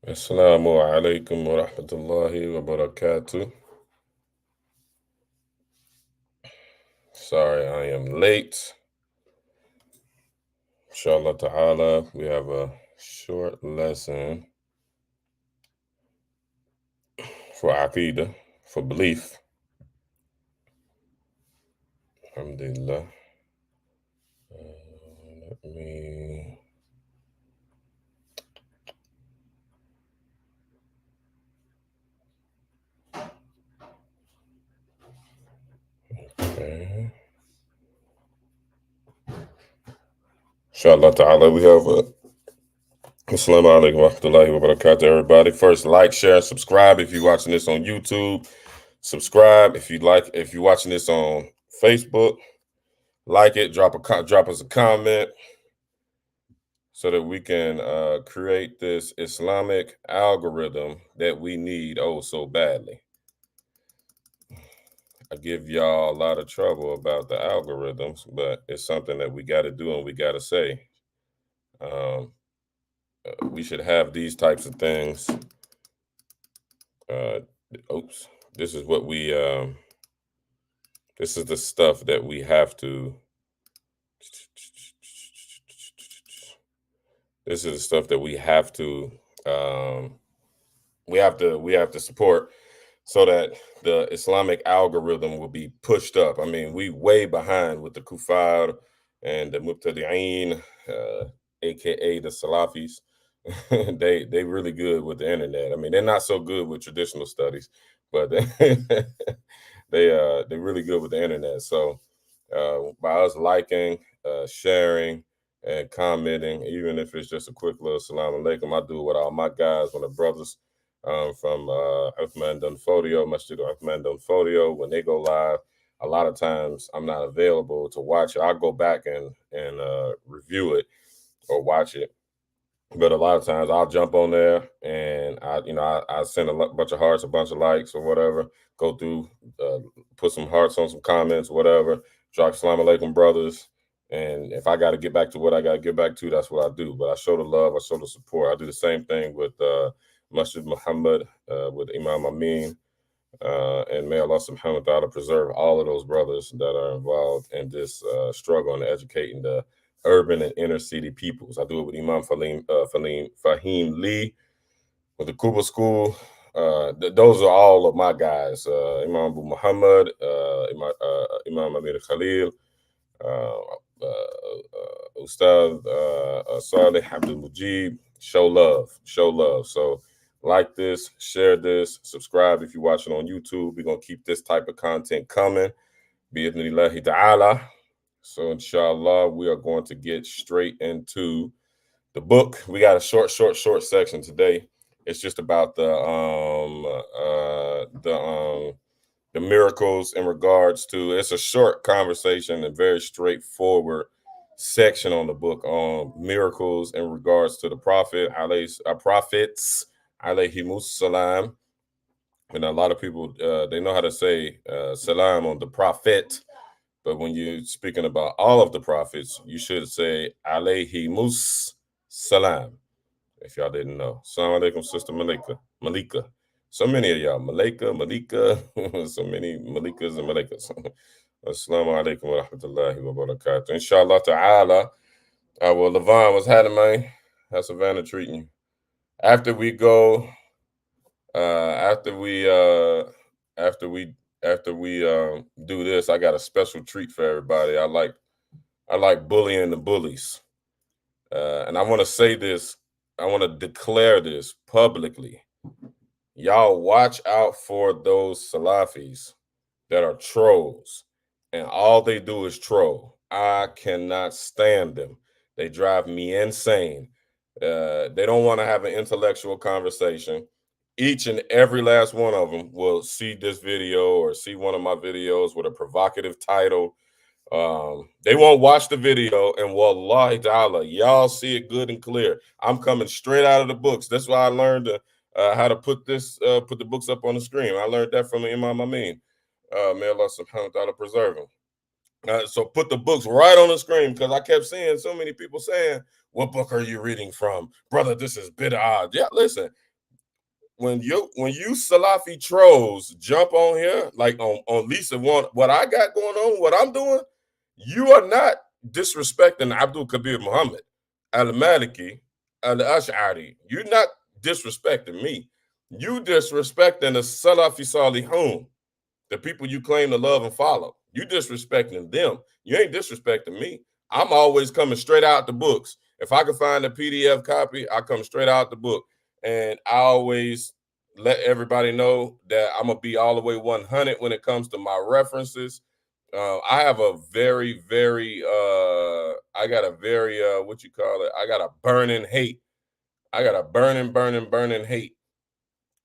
Assalamu alaikum wa rahmatullahi wa barakatuh. Sorry, I am late. Inshallah ta'ala, we have a short lesson for Aqidah, for belief. Alhamdulillah. Let me. Okay. Inshallah ta'ala, we have a. Assalamu alaikum wa rahmatullahi wa barakatuh, everybody. First, like, share, subscribe if you're watching this on YouTube. Subscribe if you're watching this on Facebook. Like it, drop us a comment so that we can create this Islamic algorithm that we need so badly. I give y'all a lot of trouble about the algorithms, but it's something that we got to do and we got to say. We should have these types of things. This is what we. This is the stuff that we have to. This is the stuff that we have to. We have to support so that the Islamic algorithm will be pushed up. I mean, we way behind with the kuffar and the mubtadi'een, aka the Salafis. they really good with the internet. I mean, they're not so good with traditional studies, but they're really good with the internet. So by us liking, sharing, and commenting, even if it's just a quick little salam alaikum, I do it with all my guys, one of the brothers from Uthman Dunfodio, Masjid Uthman Dunfodio. When they go live, a lot of times I'm not available to watch it. I'll go back and review it or watch it. But a lot of times I'll jump on there and I send a bunch of hearts, a bunch of likes or whatever, go through, put some hearts on some comments, whatever, drop salam alaikum brothers. And if I got to get back to what I got to get back to, that's what I do. But I show the love, I show the support. I do the same thing with Masjid Muhammad, with Imam Amin. And may Allah subhanahu wa ta'ala preserve all of those brothers that are involved in this struggle in educating the urban and inner city peoples. I do it with Imam Fahim Lee with the Kuba School. Those are all of my guys. Imam Abu Muhammad, Imam Amir Khalil, Ustad Saleh Abdul Mujib. Show love. So like this, share this, subscribe if you're watching on YouTube. We're going to keep this type of content coming. Bi-idhnillahi ta'ala. So inshallah, we are going to get straight into the book. We got a short section today. It's just about the miracles in regards to. It's a short conversation and very straightforward section on the book on miracles in regards to the prophets alayhimus salam. And a lot of people they know how to say salam on the prophet. But when you're speaking about all of the prophets, you should say alayhimus salam. If y'all didn't know. Assalamu alaikum, Sister Malika. So many of y'all. Malika. So many Malikas and Malikas. Assalamu alaikum wa rahmatullahi wa barakatuh. Inshallah ta'ala. Well, Levon, what's happening, man? How's Savannah treating you? After we go, after we do this, I got a special treat for everybody. I like bullying the bullies, and I want to say this. I want to declare this publicly. Y'all watch out for those Salafis that are trolls, and all they do is troll. I cannot stand them. They drive me insane. They don't want to have an intellectual conversation. Each and every last one of them will see this video or see one of my videos with a provocative title. They won't watch the video, and wallahi ta'ala, y'all see it good and clear. I'm coming straight out of the books. That's why I learned how to put the books up on the screen. I learned that from Imam Amin. May Allah subhanahu wa ta'ala preserve him. So put the books right on the screen, because I kept seeing so many people saying, "What book are you reading from, brother? This is bid'ah." Yeah, listen. when you Salafi trolls jump on here, like on Lisa one, what I got going on, what I'm doing, you are not disrespecting Abdul Kabir Muhammad, Al Maliki, Al Ash'ari. You're not disrespecting me. You disrespecting the Salafi Salihun, the people you claim to love and follow. You disrespecting them. You ain't disrespecting me. I'm always coming straight out the books. If I can find a PDF copy, I come straight out the book. And I always let everybody know that I'm gonna be all the way 100 when it comes to my references. I have a very, very I got a very what you call it? I got a burning hate. I got a burning hate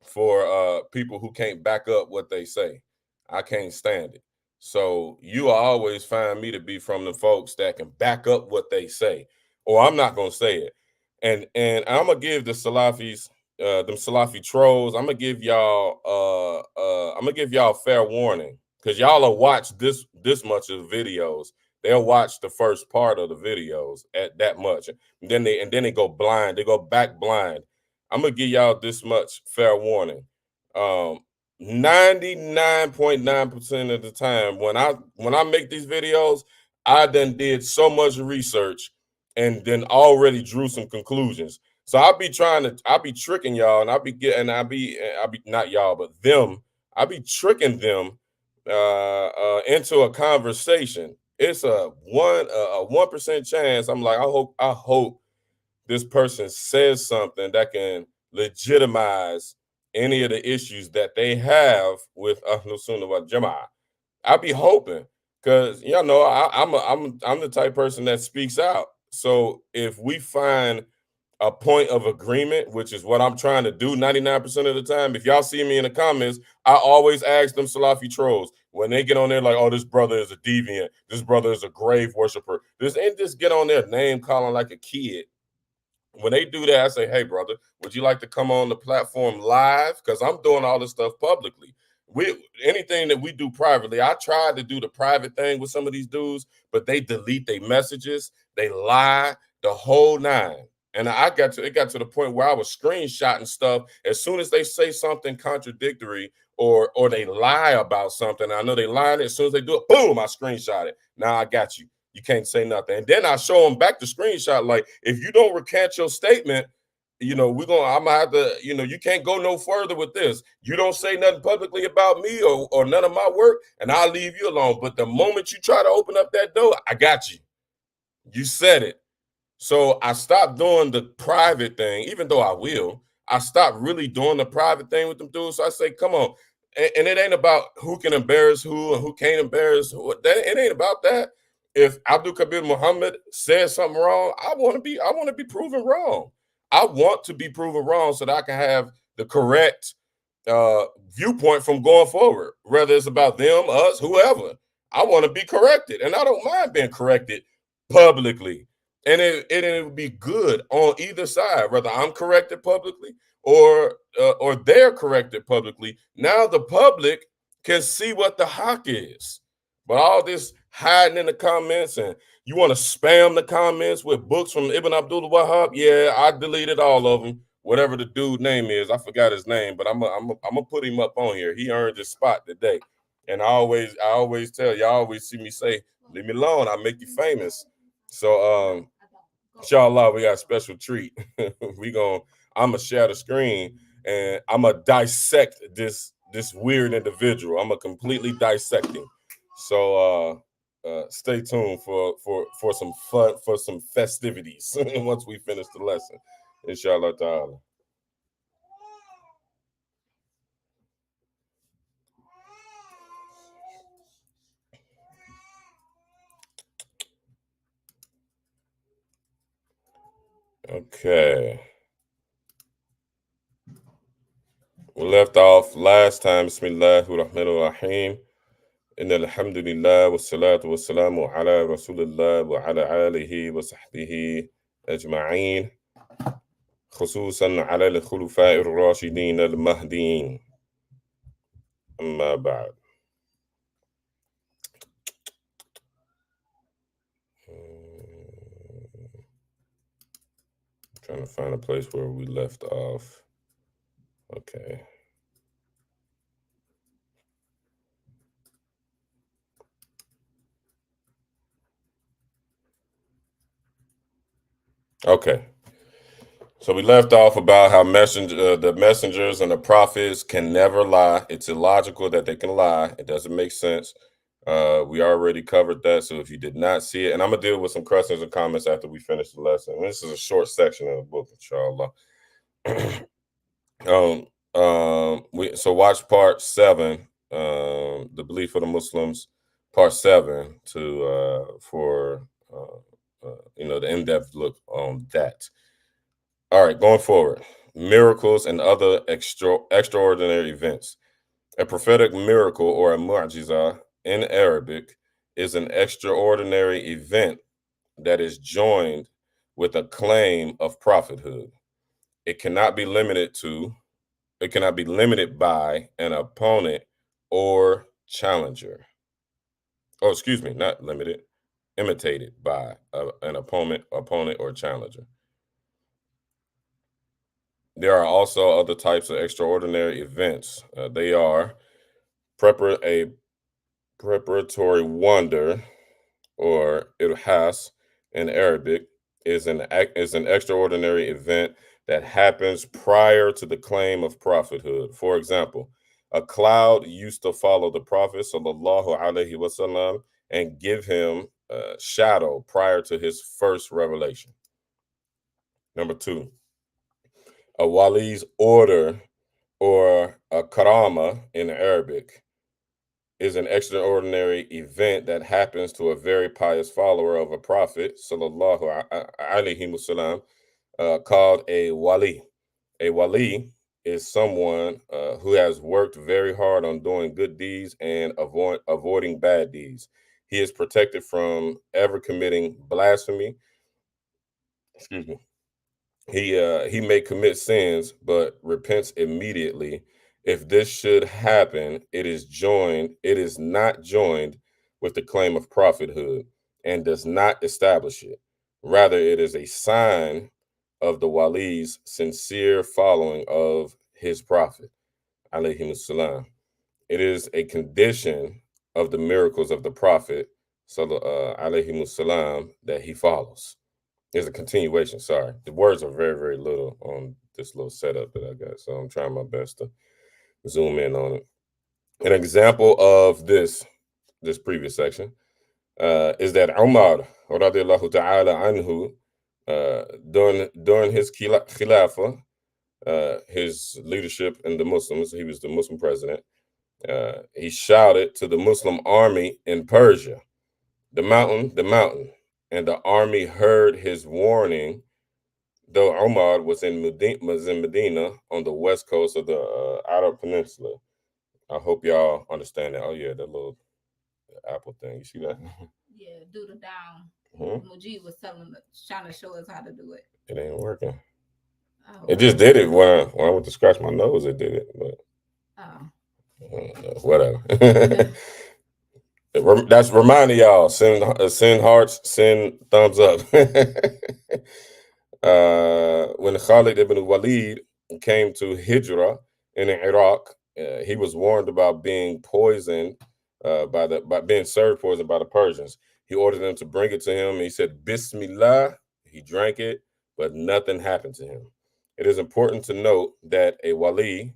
for people who can't back up what they say. I can't stand it. So you will always find me to be from the folks that can back up what they say, or I'm not gonna say it. And I'm gonna give the Salafis, them Salafi trolls, I'm gonna give y'all fair warning because y'all will watch this much of videos. They'll watch the first part of the videos at that much, and then they go blind. They go back blind. I'm gonna give y'all this much fair warning. 99.9% of the time when I make these videos, I done did so much research and then already drew some conclusions. So I'll be tricking y'all, and I'll be not y'all, but them. I'll be tricking them into a conversation. It's a 1% chance. I'm like, I hope this person says something that can legitimize any of the issues that they have with Ahlul Sunnah wal Jama'ah. I be hoping, because I'm the type person that speaks out. So if we find a point of agreement, which is what I'm trying to do 99% of the time, if y'all see me in the comments, I always ask them Salafi trolls when they get on there like, oh, this brother is a deviant, this brother is a grave worshiper. This ain't just get on there name calling like a kid. When they do that, I say, hey, brother, would you like to come on the platform live? Because I'm doing all this stuff publicly. Anything that we do privately, I tried to do the private thing with some of these dudes, but they delete their messages, they lie, the whole nine. And it got to the point where I was screenshotting stuff as soon as they say something contradictory or they lie about something. I know they lying. As soon as they do it, boom, I screenshot it. Now I got you. You can't say nothing. And then I show them back the screenshot. Like, if you don't recant your statement, I'm gonna have to, you can't go no further with this. You don't say nothing publicly about me or none of my work, and I'll leave you alone. But the moment you try to open up that door, I got you. You said it. So I stopped doing the private thing, even though I will. I stopped really doing the private thing with them dudes. So I say, come on. And it ain't about who can embarrass who and who can't embarrass who. It ain't about that. If Abdul Kabir Muhammad says something wrong, I want to be proven wrong. I want to be proven wrong so that I can have the correct viewpoint from going forward. Whether it's about them, us, whoever. I want to be corrected. And I don't mind being corrected publicly. And it would be good on either side, whether I'm corrected publicly or they're corrected publicly. Now the public can see what the hawk is. But all this hiding in the comments, and you want to spam the comments with books from Ibn Abdul Wahhab, yeah, I deleted all of them. Whatever the dude name is, I forgot his name, but I'm gonna put him up on here. He earned his spot today. And I always tell you, always see me say, leave me alone, I'll make you famous. So inshallah, we got a special treat. I'm gonna share the screen and I'm gonna dissect this weird individual. I'm gonna completely dissect him. So stay tuned for some fun, for some festivities once we finish the lesson. Inshallah ta'ala. Okay. We left off last time. Bismillahirrahmanirrahim. إن الحمد لله والصلاة والسلام على رسول الله وعلى آله وصحبه أجمعين خصوصا على الخلفاء الراشدين المهديين أما بعد. Trying to find a place where we left off. Okay. Okay. So we left off about how the messengers and the prophets can never lie. It's illogical that they can lie. It doesn't make sense. We already covered that. So if you did not see it, and I'm gonna deal with some questions and comments after we finish the lesson. This is a short section of the book, inshallah. So watch part 7, the belief of the Muslims, part 7 to for the in-depth look on that. All right, going forward, miracles and other extraordinary events. A prophetic miracle or a mu'jiza in Arabic is an extraordinary event that is joined with a claim of prophethood. It cannot be limited to, it cannot be limited by an opponent or challenger. Oh, excuse me, not limited, imitated by an opponent or challenger. There are also other types of extraordinary events. They are a preparatory wonder, or irhas in Arabic, is an extraordinary event that happens prior to the claim of prophethood. For example, a cloud used to follow the Prophet sallallahu alaihi wasallam and give him a shadow prior to his first revelation. Number 2, a wali's order, or a karama in Arabic, is an extraordinary event that happens to a very pious follower of a prophet, sallallahu alaihi wasallam, called a wali. A wali is someone who has worked very hard on doing good deeds and avoiding bad deeds. He is protected from ever committing blasphemy. Excuse me. He may commit sins but repents immediately. If this should happen, it is not joined with the claim of prophethood and does not establish it. Rather, it is a sign of the wali's sincere following of his prophet, alayhi salam. It is a condition of the miracles of the prophet, alayhi salam, that he follows. Is a continuation. Sorry, the words are very, very little on this little setup that I got, so I'm trying my best to zoom in on it. An example of this previous section is that Umar radiallahu ta'ala anhu, during his khilafah, his leadership in the Muslims, he was the Muslim president. He shouted to the Muslim army in Persia, the mountain," and the army heard his warning. Though Omar was in Medina on the west coast of the Arab Peninsula. I hope y'all understand that. Oh yeah, that little apple thing. You see that? Yeah, do the down. Mujib was trying to show us how to do it. It ain't working. Oh. It just did it when I went to scratch my nose. It did it, but whatever. That's reminding y'all. Send hearts. Send thumbs up. When Khalid ibn Walid came to Hijra in Iraq, he was warned about being poisoned by being served poison by the Persians. He ordered them to bring it to him. He said, "Bismillah." He drank it, but nothing happened to him. It is important to note that a wali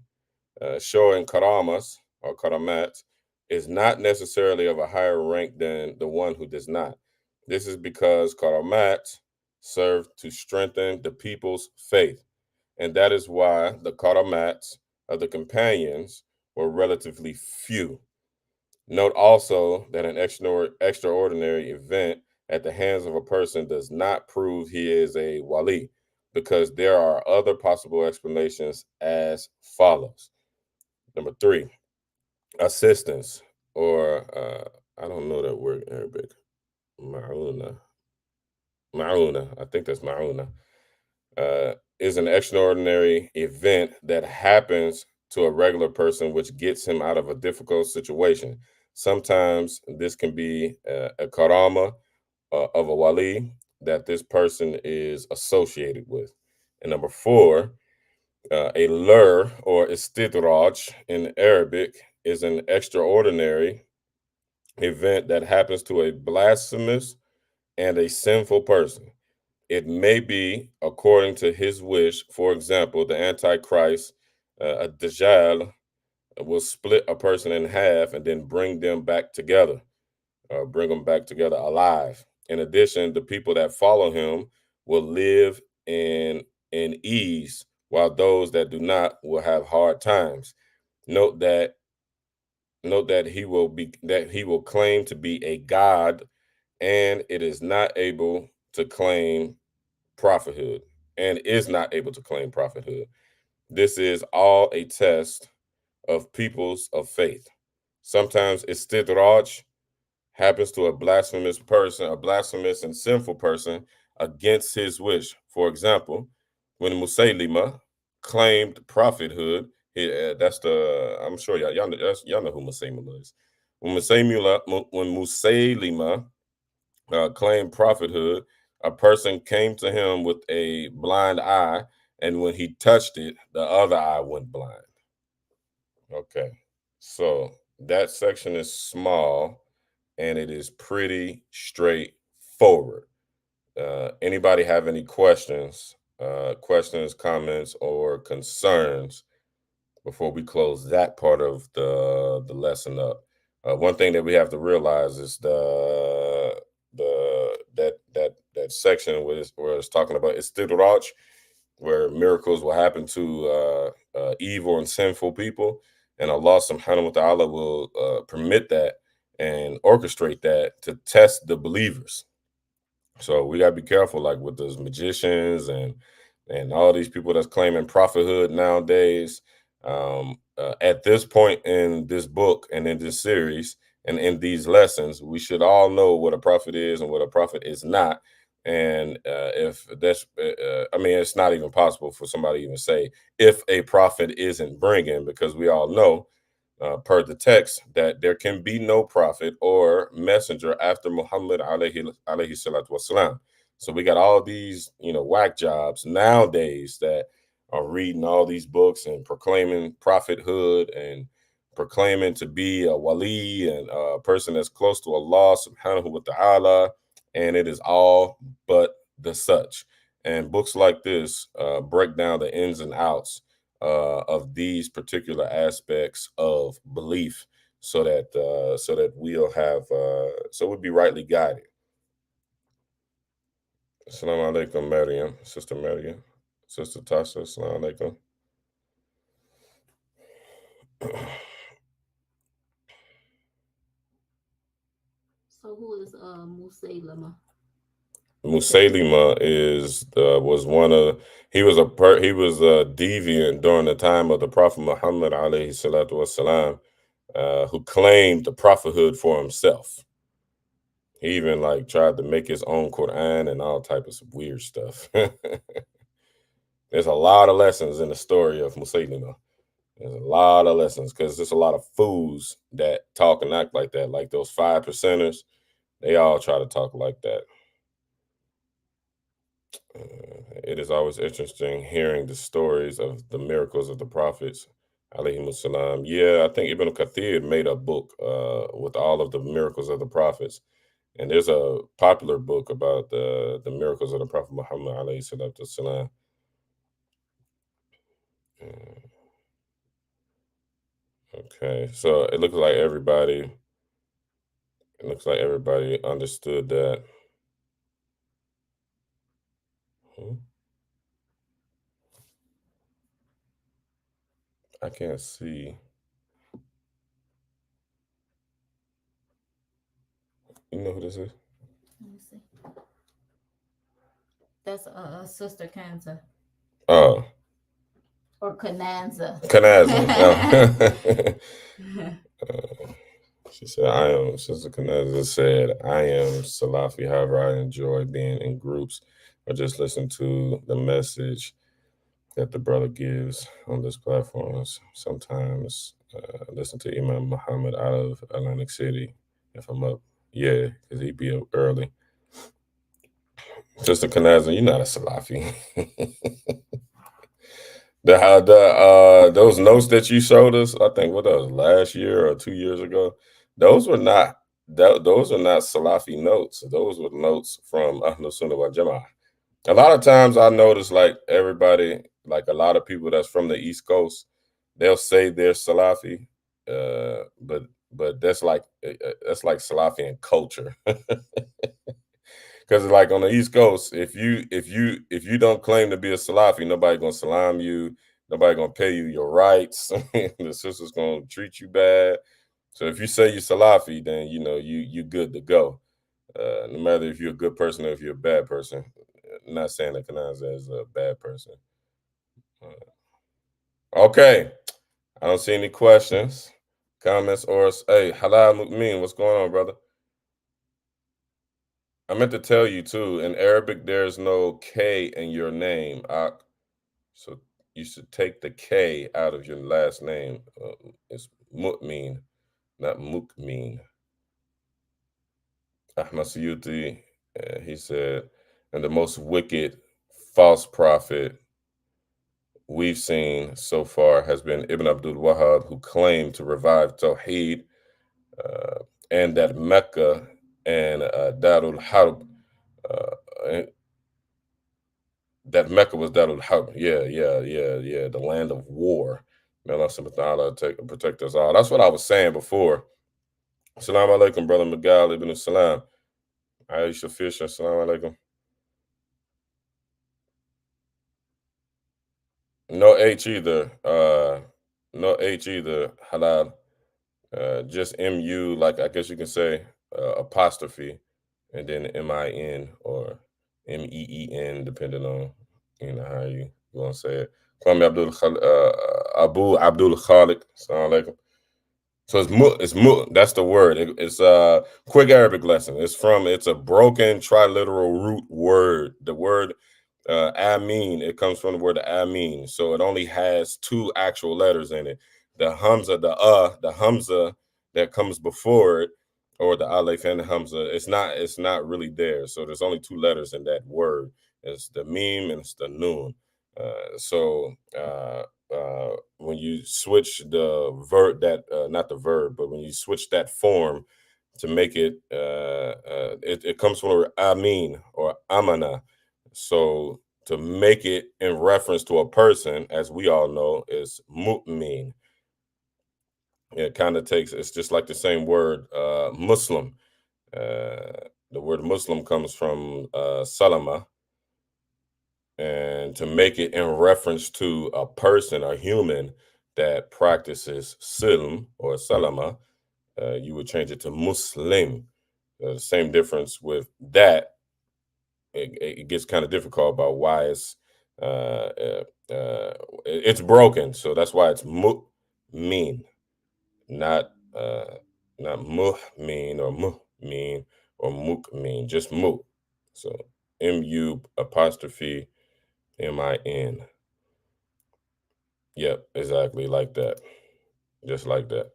showing karamas or karamat is not necessarily of a higher rank than the one who does not. This is because karamat serve to strengthen the people's faith, and that is why the karamats of the companions were relatively few. Note also that an extraordinary event at the hands of a person does not prove he is a wali, because there are other possible explanations as follows. Number 3, assistance, or I don't know that word in Arabic. Ma'una. Ma'una. I think that's ma'una. Is an extraordinary event that happens to a regular person which gets him out of a difficult situation. Sometimes this can be a karama of a wali that this person is associated with. And number 4, A lur or istidraj in Arabic is an extraordinary event that happens to a blasphemous and a sinful person. It may be according to his wish. For example, the Antichrist, a Dajjal, will split a person in half and then bring them back together alive. In addition, the people that follow him will live in in ease, while those that do not will have hard times. Note that he will claim to be a god, and it is not able to claim prophethood, and is not able to claim prophethood. This is all a test of peoples of faith. Sometimes istidraj happens to a blasphemous person, a blasphemous and sinful person against his wish. For example, when Musaylima claimed prophethood, that's the I'm sure y'all know who Musaylima is. When Musaylima claimed prophethood, a person came to him with a blind eye, and when he touched it, the other eye went blind. Okay, so that section is small and it is pretty straightforward. Anybody have any questions, comments, or concerns before we close that part of the lesson up? One thing that we have to realize is that section where it's talking about istidraj, where miracles will happen to evil and sinful people, and Allah Subhanahu wa Taala will permit that and orchestrate that to test the believers. So we gotta be careful, like with those magicians and all these people that's claiming prophethood nowadays. At this point in this book and in this series and in these lessons, we should all know what a prophet is and what a prophet is not. And if that's, I mean, it's not even possible for somebody to even say if a prophet isn't bringing, because we all know per the text that there can be no prophet or messenger after Muhammad alayhi salatu wasalam. So we got all these, whack jobs nowadays that are reading all these books and proclaiming prophethood and proclaiming to be a wali and a person that's close to Allah subhanahu wa ta'ala. And it is all but the such. And books like this break down the ins and outs of these particular aspects of belief, so that we'll be rightly guided. Assalamu alaikum, Maryam, Sister Maryam, Sister Tasha. Assalamu alaikum. So who is Musaylima? Musaylima was one of he was a deviant during the time of the Prophet Muhammad alayhi salatu wasalam, who claimed the prophethood for himself. He even like tried to make his own Quran and all types of weird stuff. There's a lot of lessons in the story of Musaylima. There's a lot of lessons because there's a lot of fools that talk and act like that. Like those 5%ers, they all try to talk like that. It is always interesting hearing the stories of the miracles of the prophets. Alayhi salam. Yeah, I think Ibn Kathir made a book with all of the miracles of the prophets. And there's a popular book about the miracles of the Prophet Muhammad alayhi salatu salam. Okay, so it looks like everybody understood that. Hmm, I can't see. You know who this is? Let me see. That's Sister Kanza Oh, or Kananza. Kanazan. Oh. She said, Sister Kanazan said, I am Salafi. However, I enjoy being in groups or just listen to the message that the brother gives on this platform. Sometimes listen to Imam Muhammad out of Atlantic City if I'm up. Yeah, because he'd be up early. Sister Kanazan, you're not a Salafi. Those notes that you showed us, I think what that was last year or 2 years ago, those were not those are not Salafi notes. Those were notes from Ahlus Sunnah wal Jama'ah. A lot of times I notice like everybody, like a lot of people that's from the East Coast, they'll say they're Salafi, but that's like Salafi in culture. Because like on the East Coast, if you don't claim to be a Salafi, nobody gonna salam you, nobody gonna pay you your rights. The sister's gonna treat you bad. So if you say you're Salafi, then you good to go. No matter if you're a good person or if you're a bad person. I'm not saying that Kanaza is a bad person. Okay, I don't see any questions, comments, or hey, Halal Mukmin, what's going on, brother? I meant to tell you too. In Arabic, there's no K in your name, so you should take the K out of your last name. It's Mukmin, not Mukmin. Ahmad Suyuti, he said, and the most wicked false prophet we've seen so far has been Ibn Abdul Wahhab, who claimed to revive Tawheed, and that Mecca and Darul Harb, that Mecca was Darul Harb. Yeah, the land of war. May Allah subhanahu wa ta'ala protect us all. That's what I was saying before. Assalamu alaikum, brother Miguel ibn Salam. Aisha Fisher, assalamu alaikum. No H either. No H either. Halal. Just MU, like I guess you can say apostrophe, and then MIN or MEEN, depending on how you want to say it. Kwame Abu Abdul Khalik. Assalamu alaikum. So it's mu. That's the word. It's a quick Arabic lesson. It's a broken triliteral root word. The word Amin, it comes from the word Amin. So it only has two actual letters in it. The Hamza that comes before it, or the Aleph and the Hamza, it's not really there. So there's only two letters in that word. It's the Mim and it's the Nun. When you switch the verb, not the verb, but when you switch that form to make it, it comes from the word Amin or Amana. So to make it in reference to a person, as we all know, is mu'min. It kind of it's just like the same word, Muslim. The word Muslim comes from salama. And to make it in reference to a person, a human that practices silm or salama, you would change it to Muslim. The same difference with that. It gets kind of difficult about why it's broken. So that's why it's mu'min, not mu'min or mu'min or mu'min, just mu. So MU apostrophe MIN. Yep, exactly like that. Just like that.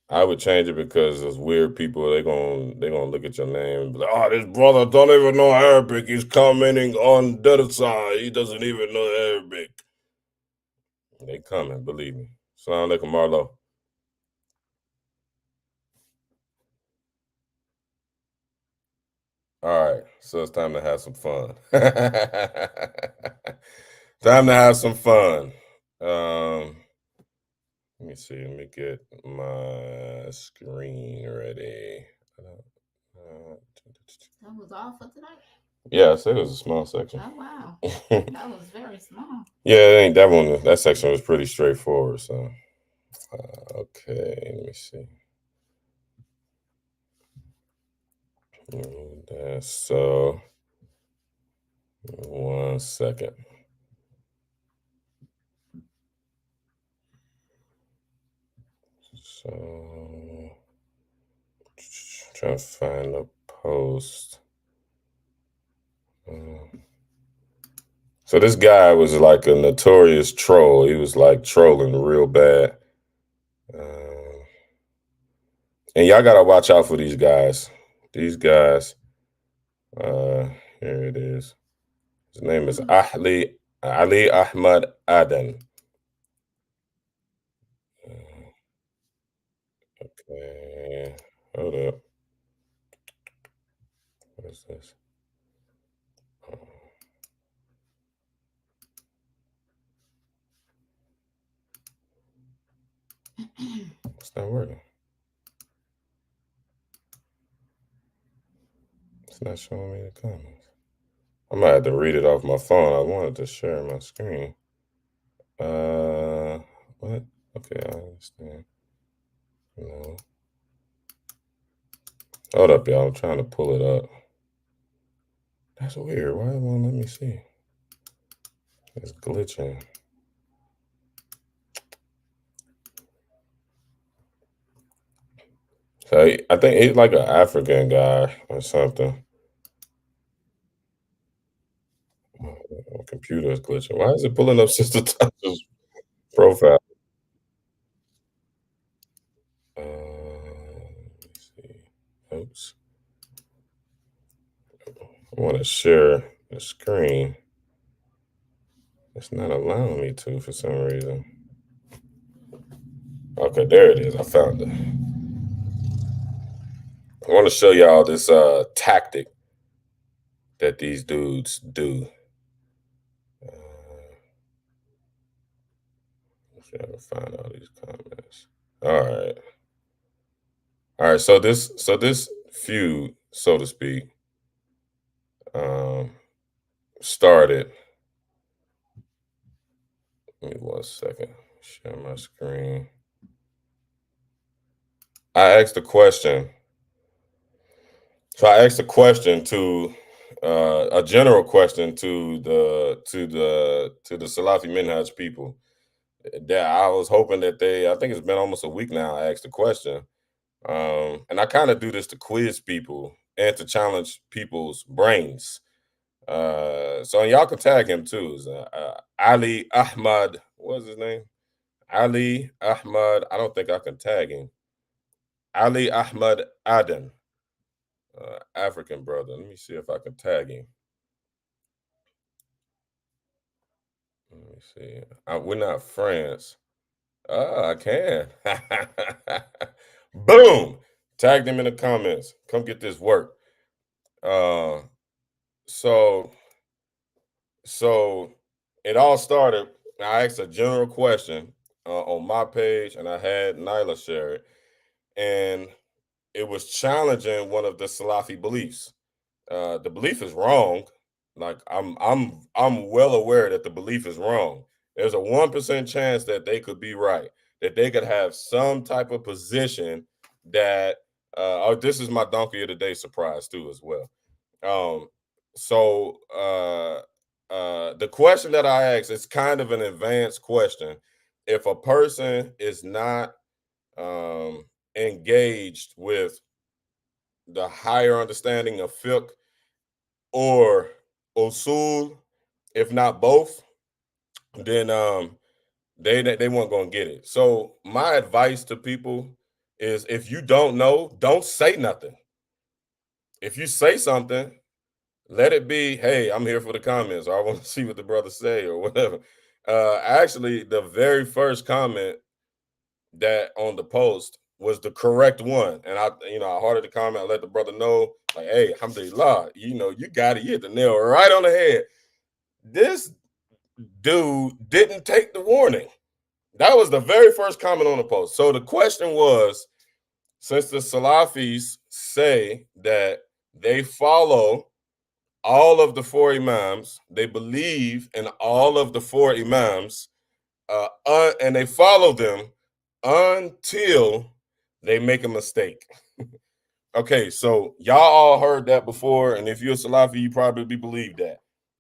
I would change it because those weird people, they're gonna look at your name and be like, oh, this brother don't even know Arabic. He's commenting on the other side. He doesn't even know Arabic. They coming, believe me. Assalamu alaikum, Marlo. All right, so it's time to have some fun. Time to have some fun. Let me see. Let me get my screen ready. That was all for tonight. Yeah, I said it was a small section. Oh wow, that was very small. Yeah, it ain't that one. That section was pretty straightforward. So, okay, let me see. So, 1 second. So, trying to find a post. So this guy was like a notorious troll. He was like trolling real bad. And y'all gotta watch out for these guys. These guys, here it is. His name is Ali Ahmad Aden. Okay, hold up. What is this? It's not working. It's not showing me the comments. I might have to read it off my phone. I wanted to share my screen. What? Okay, I understand. No. Hold up, y'all. I'm trying to pull it up. That's weird. Why it won't let me see? It's glitching. So I think he's like an African guy or something. My computer is glitching. Why is it pulling up Sister Tasha's profile? Let me see. Oops. I want to share the screen. It's not allowing me to for some reason. Okay, there it is. I found it. I want to show y'all this tactic that these dudes do. Let's see if I can find all these comments. All right. All right. So this feud, so to speak, um, started. Give me 1 second. Share my screen. I asked a question. So I asked a question to a general question to the Salafi Minhaj people. That I was hoping that they. I think it's been almost a week now. I asked the question, and I kind of do this to quiz people and to challenge people's brains. So y'all can tag him too. Is, Ali Ahmad. What's his name? Ali Ahmad. I don't think I can tag him. Ali Ahmad Aden, African brother. Let me see if I can tag him. Let me see. We're not friends. I can. Boom. Tag them in the comments. Come get this work. Uh, so so it all started. I asked a general question on my page, and I had Nyla share it, and it was challenging one of the Salafi beliefs. The belief is wrong. Like I'm well aware that the belief is wrong. There's a 1% chance that they could be right, that they could have some type of position that oh, this is my donkey of the day surprise too as well. Um so the question that I asked is kind of an advanced question. If a person is not um engaged with the higher understanding of fiqh or usul, if not both, then they weren't gonna get it. So my advice to people is if you don't know, don't say nothing. If you say something, let it be, hey, I'm here for the comments, or I want to see what the brothers say, or whatever. Actually, the very first comment that on the post was the correct one. And I hearted the comment, I let the brother know, like, hey, alhamdulillah, you got it, you hit the nail right on the head. This dude didn't take the warning. That was the very first comment on the post. So the question was, since the Salafis say that they follow all of the four imams, they believe in all of the four imams, and they follow them until they make a mistake. Okay, so y'all all heard that before, and if you're a Salafi, you probably believe that.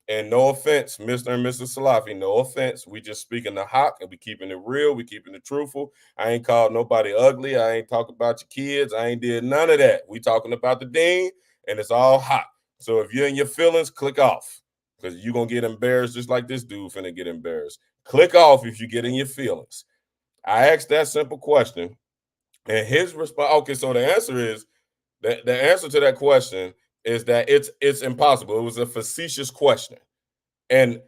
And no offense, Mr. and Mrs. Salafi, no offense. We just speaking the hawk and we keeping it real, we keeping it truthful. I ain't called nobody ugly. I ain't talking about your kids. I ain't did none of that. We talking about the deen, and it's all hot. So if you're in your feelings, click off. Because you're gonna get embarrassed just like this dude finna get embarrassed. Click off if you get in your feelings. I asked that simple question, and his response. Okay, so the answer is the answer to that question is that it's impossible. It was a facetious question, and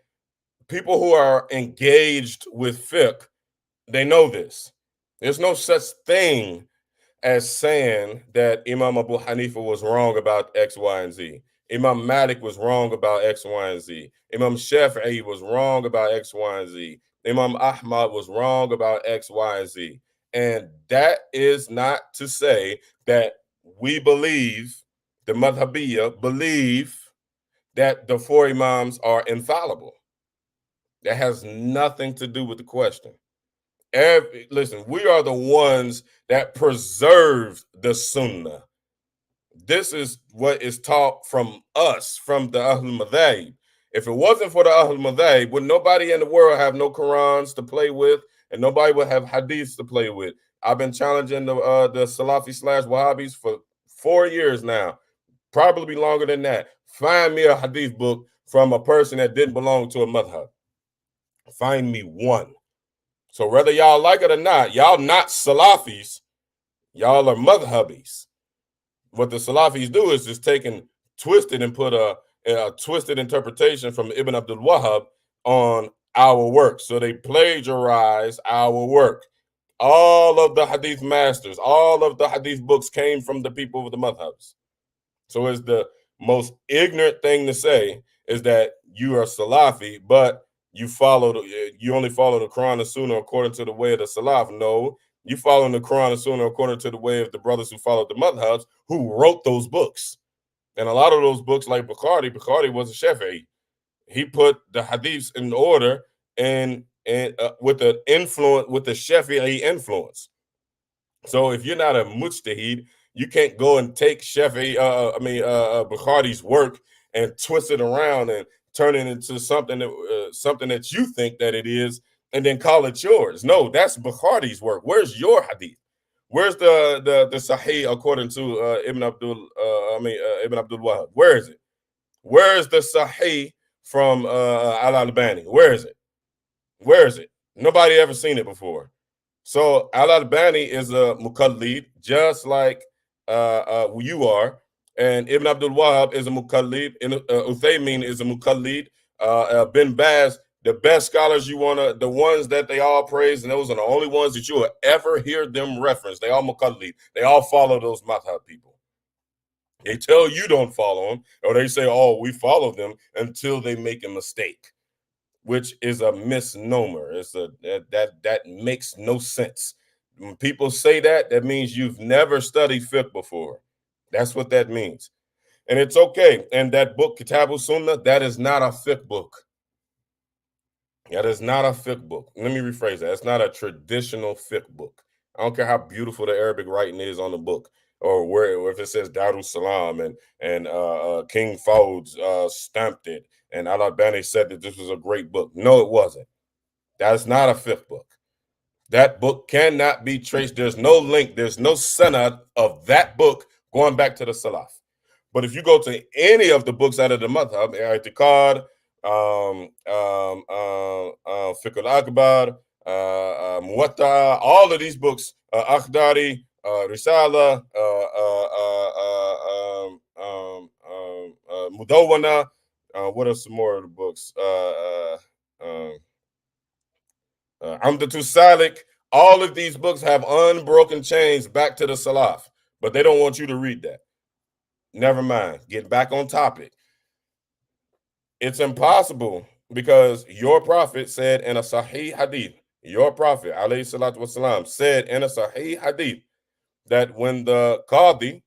people who are engaged with fiqh, they know this. There's no such thing as saying that Imam Abu Hanifa was wrong about X, Y, and Z. Imam Malik was wrong about X, Y, and Z. Imam Shafi'i was wrong about X, Y, and Z. Imam Ahmad was wrong about X, Y, and Z. And that is not to say that we believe, the Madhabiyya believe, that the four Imams are infallible. That has nothing to do with the question. Listen, we are the ones that preserve the Sunnah. This is what is taught from us, from the Ahlul Madhab. If it wasn't for the Ahlul Madhab, would nobody in the world have no Qurans to play with, and nobody would have hadiths to play with? I've been challenging the Salafi / Wahhabis for 4 years now, probably longer than that. Find me a hadith book from a person that didn't belong to a madhab. Find me one. So whether y'all like it or not, y'all not Salafis, y'all are madhabis. What the Salafis do is just take and twist it and put a twisted interpretation from Ibn Abdul Wahhab on our work. So they plagiarize our work. All of the hadith masters, all of the hadith books came from the people of the madhabs. So it's the most ignorant thing to say is that you are Salafi, but you only follow the Quran and Sunnah according to the way of the Salaf. No, you follow the Quran and Sunnah according to the way of the brothers who followed the madhabs, who wrote those books. And a lot of those books, like Bukhari was a Shafi'i. He put the hadiths in order and with the Shafi'i influence. So if you're not a mujtahid, you can't go and take Bukhari's work and twist it around and turn it into something that you think that it is, and then call it yours. No, that's Bukhari's work. Where's your hadith? Where's the Sahih according to Ibn Abdul Wahhab? Where is it? Where is the Sahih from Al-Albani? Where is it? Where is it? Nobody ever seen it before. So Al-Albani is a muqallid, just like you are, and Ibn Abdul Wahhab is a muqallid, and Uthaymin is a muqallid. Bin Baz, the best scholars the ones that they all praise, and those are the only ones that you will ever hear them reference. They all muqallid. They all follow those madhab people. They tell you don't follow them, or they say, oh, we follow them until they make a mistake, which is a misnomer. That makes no sense. When people say that means you've never studied fiqh before. That's what that means. And it's okay. And that book, Kitabu Sunnah, that is not a fiqh book. That is not a fiqh book. Let me rephrase that. It's not a traditional fiqh book. I don't care how beautiful the Arabic writing is on the book, or if it says Darul Salam and King Fouds stamped it, and Al-Albani said that this was a great book. No, it wasn't. That's not a fiqh book. That book cannot be traced. There's no link. There's no sanad of that book going back to the Salaf. But if you go to any of the books out of the madhab, I'tiqad, Fiqh al-Akbar, Muwatta, all of these books, Akhdari, Risala, Mudawwana, what are some more of the books? Amdatul Salik. All of these books have unbroken chains back to the Salaf, but they don't want you to read that. Never mind. Get back on topic. It's impossible because your prophet said in a Sahih Hadith, your prophet, alayhi salatu wasalam, said in a Sahih Hadith that when the Qadi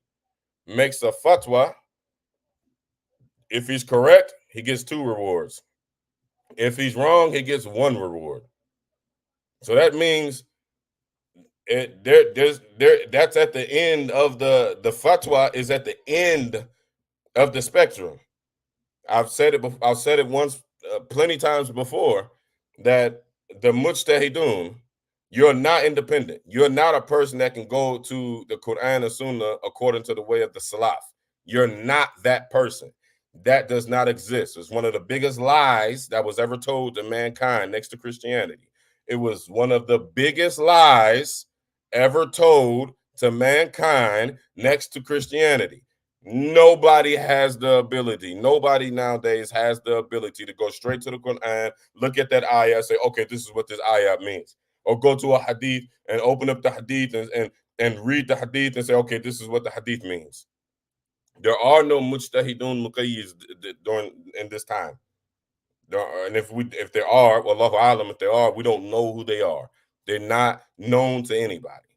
makes a fatwa, if he's correct, he gets 2 rewards. If he's wrong, he gets 1 reward. So that means that's at the end of the fatwa is at the end of the spectrum. I've said it once, plenty times before, that the mujtahidun, you're not independent. You're not a person that can go to the Quran and Sunnah according to the way of the Salaf. You're not that person. That does not exist. It's one of the biggest lies that was ever told to mankind next to Christianity. It was one of the biggest lies ever told to mankind next to Christianity. Nobody has the ability. Nobody nowadays has the ability to go straight to the Quran, look at that ayah, say, okay, this is what this ayah means. Or go to a hadith and open up the hadith and read the hadith and say, okay, this is what the hadith means. There are no mujtahidun muqayyiz during in this time. And if there are, well, Allahu alam, if there are, we don't know who they are. They're not known to anybody.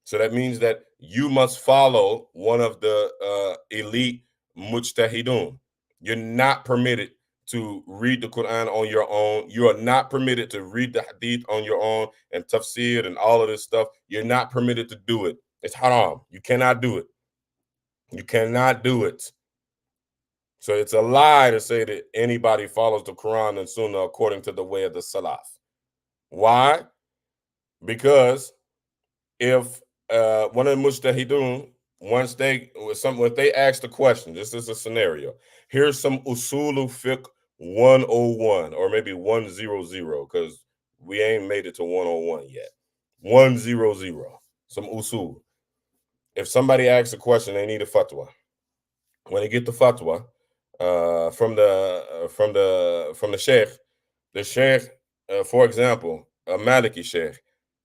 So that means that you must follow one of the elite mujtahidun. You're not permitted to read the Quran on your own. You are not permitted to read the hadith on your own and tafsir and all of this stuff. You're not permitted to do it. It's haram. You cannot do it. You cannot do it. So it's a lie to say that anybody follows the Quran and Sunnah according to the way of the Salaf. Why? Because if one of the mujtahidun, once they ask the question, this is a scenario. Here's some usulu fiqh 101 or maybe 100 because we ain't made it to 101 yet. 100, some usul. If somebody asks a question, they need a fatwa. When they get the fatwa from the sheikh, for example, a Maliki sheikh,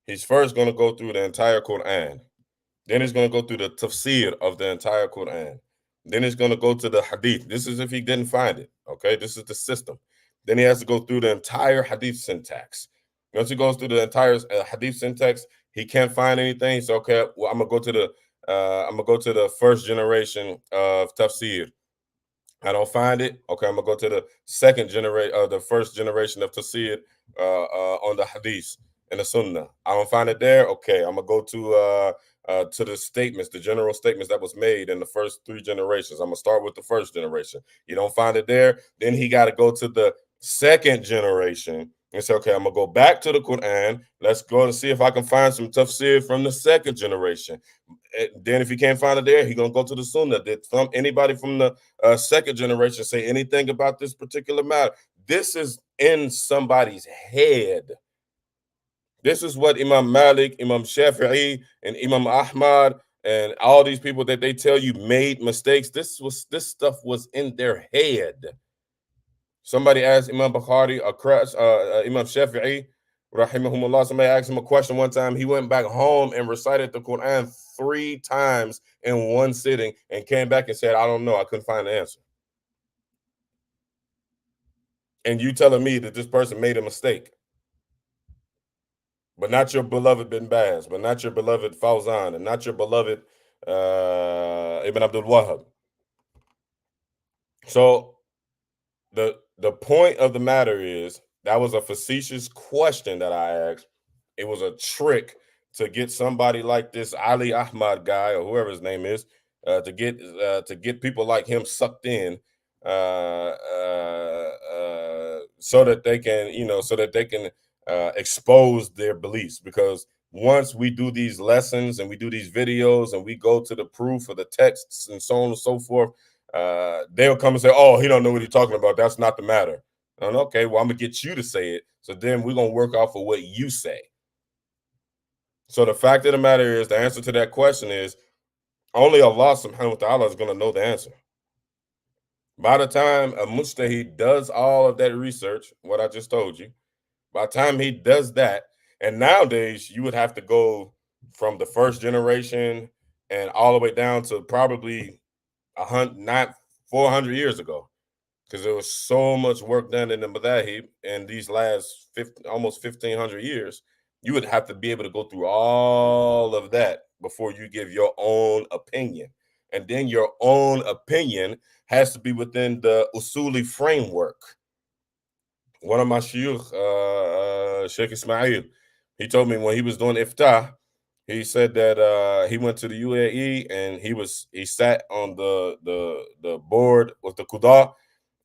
he's first going to go through the entire Quran. Then he's going to go through the tafsir of the entire Quran. Then he's going to go to the hadith. This is if he didn't find it. Okay, this is the system. Then he has to go through the entire hadith syntax. Once he goes through the entire hadith syntax, he can't find anything. So okay, well, I'm gonna go to the first generation of tafsir. I don't find it. Okay, I'm gonna go to the the first generation of tafsir on the hadith and the sunnah. I don't find it there. Okay, I'm gonna go to the statements, the general statements that was made in the first three generations. I'm gonna start with the first generation. You don't find it there, then he got to go to the second generation and say, okay, I'm gonna go back to the Quran. Let's go and see if I can find some tafsir from the second generation. Then if he can't find it there, he's gonna go to the Sunnah. Did anybody from the second generation say anything about this particular matter? This is in somebody's head. This is what Imam Malik, Imam Shafi'i, and Imam Ahmad, and all these people that they tell you made mistakes. This stuff was in their head. Somebody asked Imam Bukhari, Imam Shafi'i, rahimahumullah. Somebody asked him a question one time. He went back home and recited the Quran 3 times in one sitting and came back and said, I don't know. I couldn't find the answer. And you telling me that this person made a mistake, but not your beloved Bin Baz, but not your beloved Fawzan, and not your beloved Ibn Abdul Wahab. So the point of the matter is that was a facetious question that I asked. It was a trick to get somebody like this Ali Ahmad guy or whoever his name is to get people like him sucked in so that they can expose their beliefs. Because once we do these lessons and we do these videos and we go to the proof of the texts and so on and so forth, they'll come and say, oh, he don't know what he's talking about. That's not the matter. And okay, well, I'm gonna get you to say it. So then we're gonna work off of what you say. So the fact of the matter is, the answer to that question is only Allah subhanahu wa ta'ala is gonna know the answer. By the time a mujtahid does all of that research, what I just told you, by the time he does that, and nowadays you would have to go from the first generation and all the way down to probably 400 years ago, because there was so much work done in the madahib in these last almost 1,500 years. You would have to be able to go through all of that before you give your own opinion. And then your own opinion has to be within the usuli framework. One of my shuyukh, Sheikh Ismail, he told me when he was doing iftah, he said that he went to the UAE and he sat on the board with the Qudah,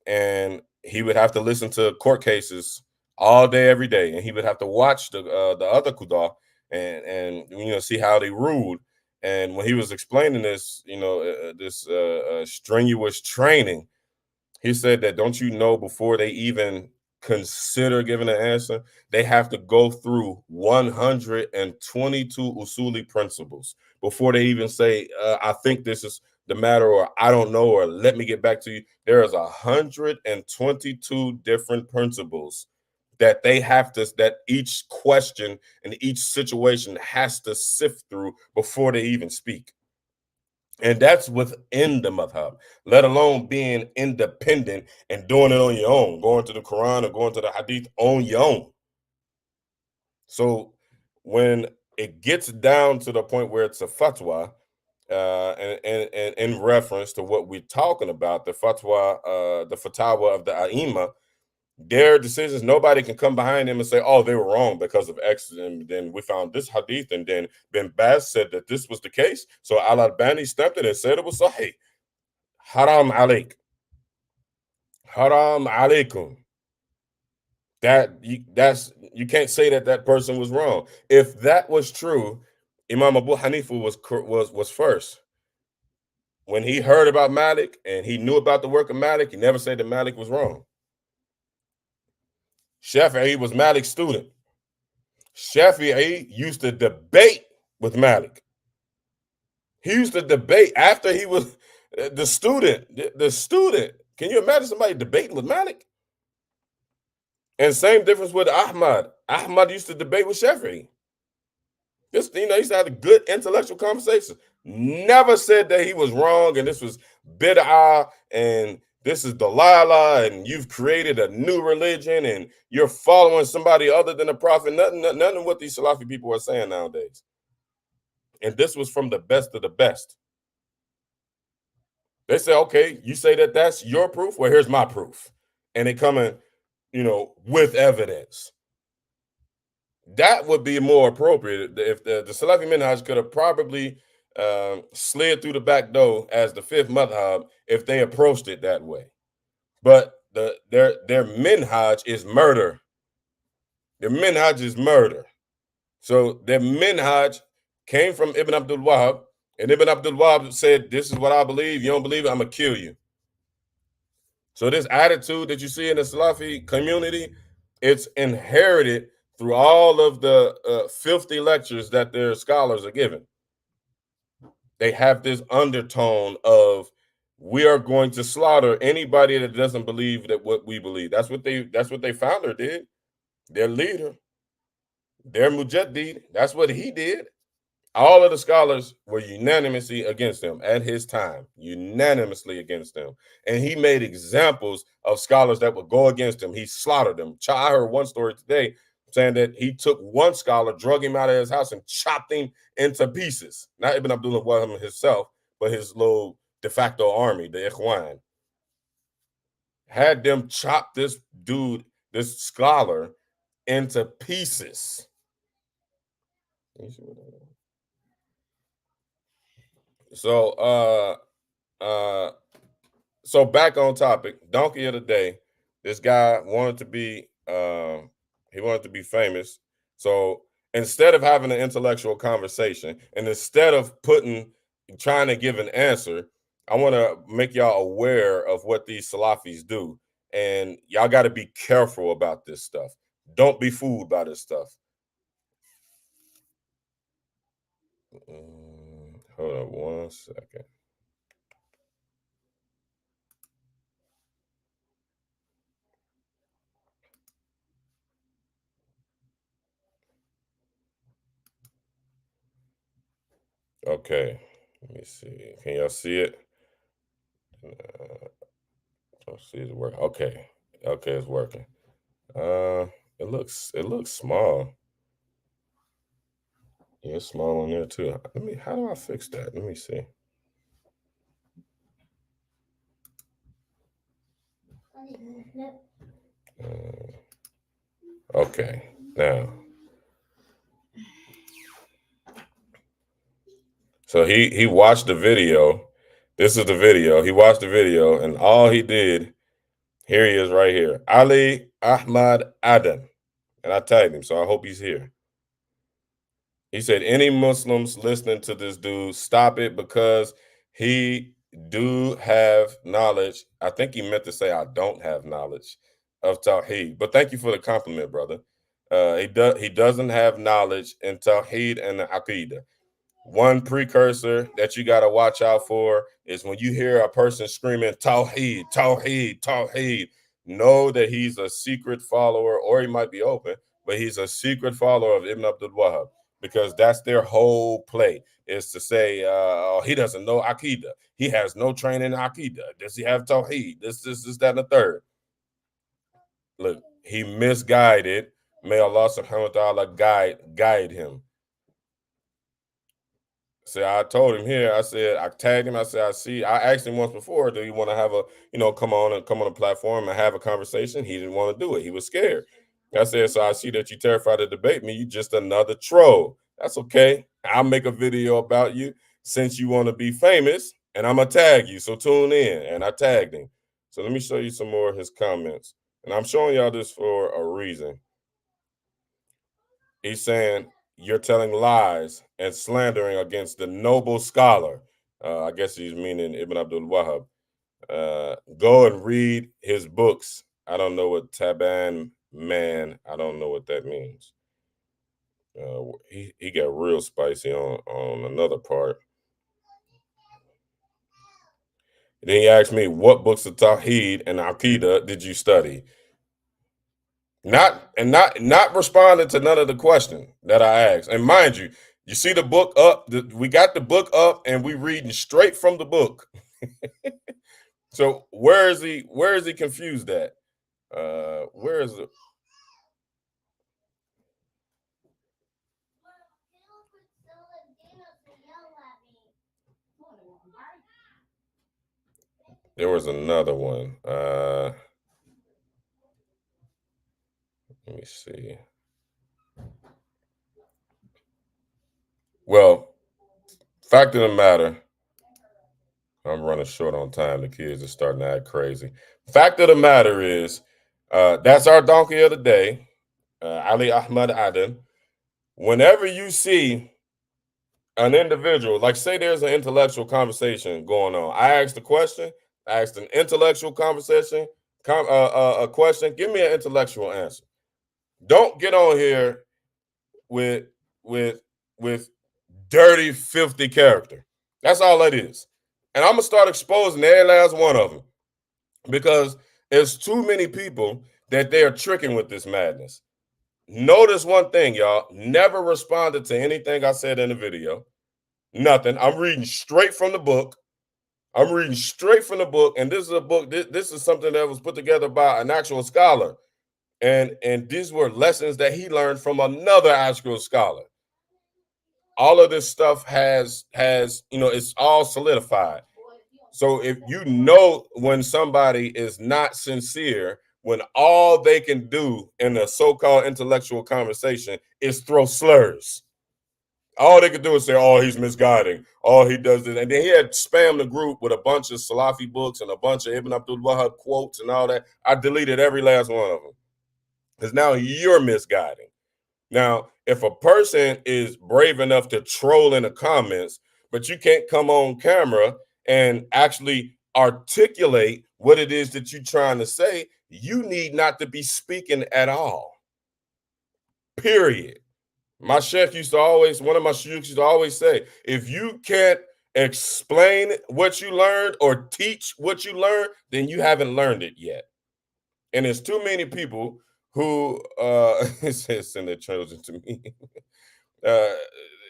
and he would have to listen to court cases all day, every day, and he would have to watch the other Qudah and see how they ruled. And when he was explaining this, this strenuous training, he said that, don't you know, before they even consider giving an answer, they have to go through 122 usuli principles before they even say, I think this is the matter, or I don't know, or let me get back to you. There is 122 different principles that they have to, that each question and each situation has to sift through before they even speak. And that's within the madhab, let alone being independent and doing it on your own, going to the Quran or going to the Hadith on your own. So when it gets down to the point where it's a fatwa, and in reference to what we're talking about, the fatwa, the fatawa of the Aima, their decisions, nobody can come behind them and say, oh, they were wrong because of X. And then we found this hadith, and then Ben Baz said that this was the case. So Al-Albani stamped it and said it was sahih. Haram alaik. Haram alaikum. You can't say that that person was wrong. If that was true, Imam Abu Hanifa was first. When he heard about Malik and he knew about the work of Malik, he never said that Malik was wrong. Shafi'i was Malik's student. Shafi'i used to debate with Malik. He used to debate after he was the student. The student. Can you imagine somebody debating with Malik? And same difference with Ahmad. Ahmad used to debate with Shafi'i. Just, he used to have a good intellectual conversation. Never said that he was wrong and this was bid'ah and this is dalala and you've created a new religion and you're following somebody other than the prophet. Nothing of what these Salafi people are saying nowadays. And this was from the best of the best. They say, okay, you say that that's your proof? Well, here's my proof. And they come in, with evidence. That would be more appropriate if the Salafi Minhaj could have probably slid through the back door as the fifth madhab if they approached it that way. But their minhaj is murder. Their minhaj is murder. So their minhaj came from Ibn Abdul Wahab, and Ibn Abdul Wahab said, this is what I believe. You don't believe it, I'm going to kill you. So this attitude that you see in the Salafi community, it's inherited through all of the filthy lectures that their scholars are giving. They have this undertone of, we are going to slaughter anybody that doesn't believe that what we believe. That's what they founder did. Their leader, their mujaddid, that's what he did. All of the scholars were unanimously against him at his time, unanimously against him. And he made examples of scholars that would go against him. He slaughtered them. I heard one story today saying that he took one scholar, drug him out of his house, and chopped him into pieces. Not Ibn Abdullah Wahab himself, but his little de facto army, the Ikhwan. Had them chop this dude, this scholar, into pieces. So so back on topic, donkey of the day. This guy wanted to be he wanted to be famous. So instead of having an intellectual conversation and instead of trying to give an answer, I want to make y'all aware of what these Salafis do. And y'all got to be careful about this stuff. Don't be fooled by this stuff. Hold on 1 second. Okay, let me see. Can y'all see it? Let's see, it's working. Okay, it's working. It looks small. Yeah, it's small on there too. How do I fix that? Let me see. Okay, now. So he watched the video. This is the video. He watched the video, and all he did, here he is right here. Ali Ahmad Adan. And I tagged him, so I hope he's here. He said, any Muslims listening to this dude, stop it because he do have knowledge. I think he meant to say I don't have knowledge of Tawheed. But thank you for the compliment, brother. He doesn't have knowledge in Tawheed and the Aqidah. One precursor that you got to watch out for is when you hear a person screaming Tawheed, Tawheed, Tawheed. Know that he's a secret follower, or he might be open, but he's a secret follower of Ibn Abdul Wahhab, because that's their whole play, is to say, oh, he doesn't know Aqidah. He has no training in Aqidah. Does he have Tawheed? This, that, and the third. Look, he misguided. May Allah subhanahu wa ta'ala guide him. So I told him here, I said, I tagged him. I said, I asked him once before, do you want to have a, come on a platform and have a conversation? He didn't want to do it. He was scared. I said, so I see that you terrified to debate me. You just another troll. That's okay. I'll make a video about you since you want to be famous, and I'm going to tag you. So tune in. And I tagged him. So let me show you some more of his comments. And I'm showing y'all this for a reason. He's saying, you're telling lies and slandering against the noble scholar. I guess he's meaning Ibn Abdul Wahhab. Go and read his books. I don't know what Taban man. I don't know what that means. He got real spicy on another part. And then he asked me, what books of Tawheed and Aqidah did you study? Not responding to none of the question that I asked. And mind you, you see the book up. We got the book up, and we reading straight from the book. So where is he confused at? Where is it? There was another one. Let me see. Well, fact of the matter, I'm running short on time. The kids are starting to act crazy. Fact of the matter is, that's our donkey of the day, Ali Ahmad Adam. Whenever you see an individual, like say there's an intellectual conversation going on, I asked a question, I asked an intellectual conversation, a question, give me an intellectual answer. Don't get on here with dirty, filthy character. That's all that is. And I'm gonna start exposing every last one of them, because there's too many people that they are tricking with this madness. Notice one thing, y'all. Never responded to anything I said in the video. Nothing. I'm reading straight from the book. And this is a book. This is something that was put together by an actual scholar. And these were lessons that he learned from another actual scholar. All of this stuff has it's all solidified. So if you know when somebody is not sincere, when all they can do in a so-called intellectual conversation is throw slurs. All they could do is say, oh, he's misguiding. Oh, he does this. And then he had spammed the group with a bunch of Salafi books and a bunch of Ibn Abdul Wahhab quotes and all that. I deleted every last one of them, because now you're misguiding. Now, if a person is brave enough to troll in the comments, but you can't come on camera and actually articulate what it is that you're trying to say, you need not to be speaking at all. Period. My chef used to always, one of my shuyukhs used to always say, if you can't explain what you learned or teach what you learned, then you haven't learned it yet. And there's too many people who it says send their children to me.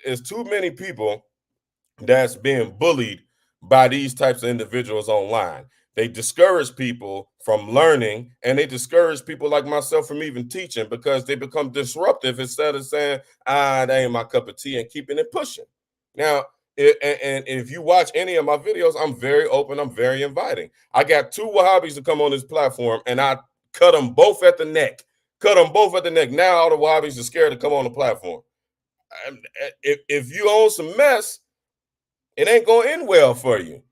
It's too many people that's being bullied by these types of individuals online. They discourage people from learning, and they discourage people like myself from even teaching, because they become disruptive instead of saying, that ain't my cup of tea, and keeping it pushing. Now, and if you watch any of my videos, I'm very open, I'm very inviting. I got two Wahhabis to come on this platform, and I cut them both at the neck. Now all the Wahhabis are scared to come on the platform. If you own some mess, it ain't gonna end well for you.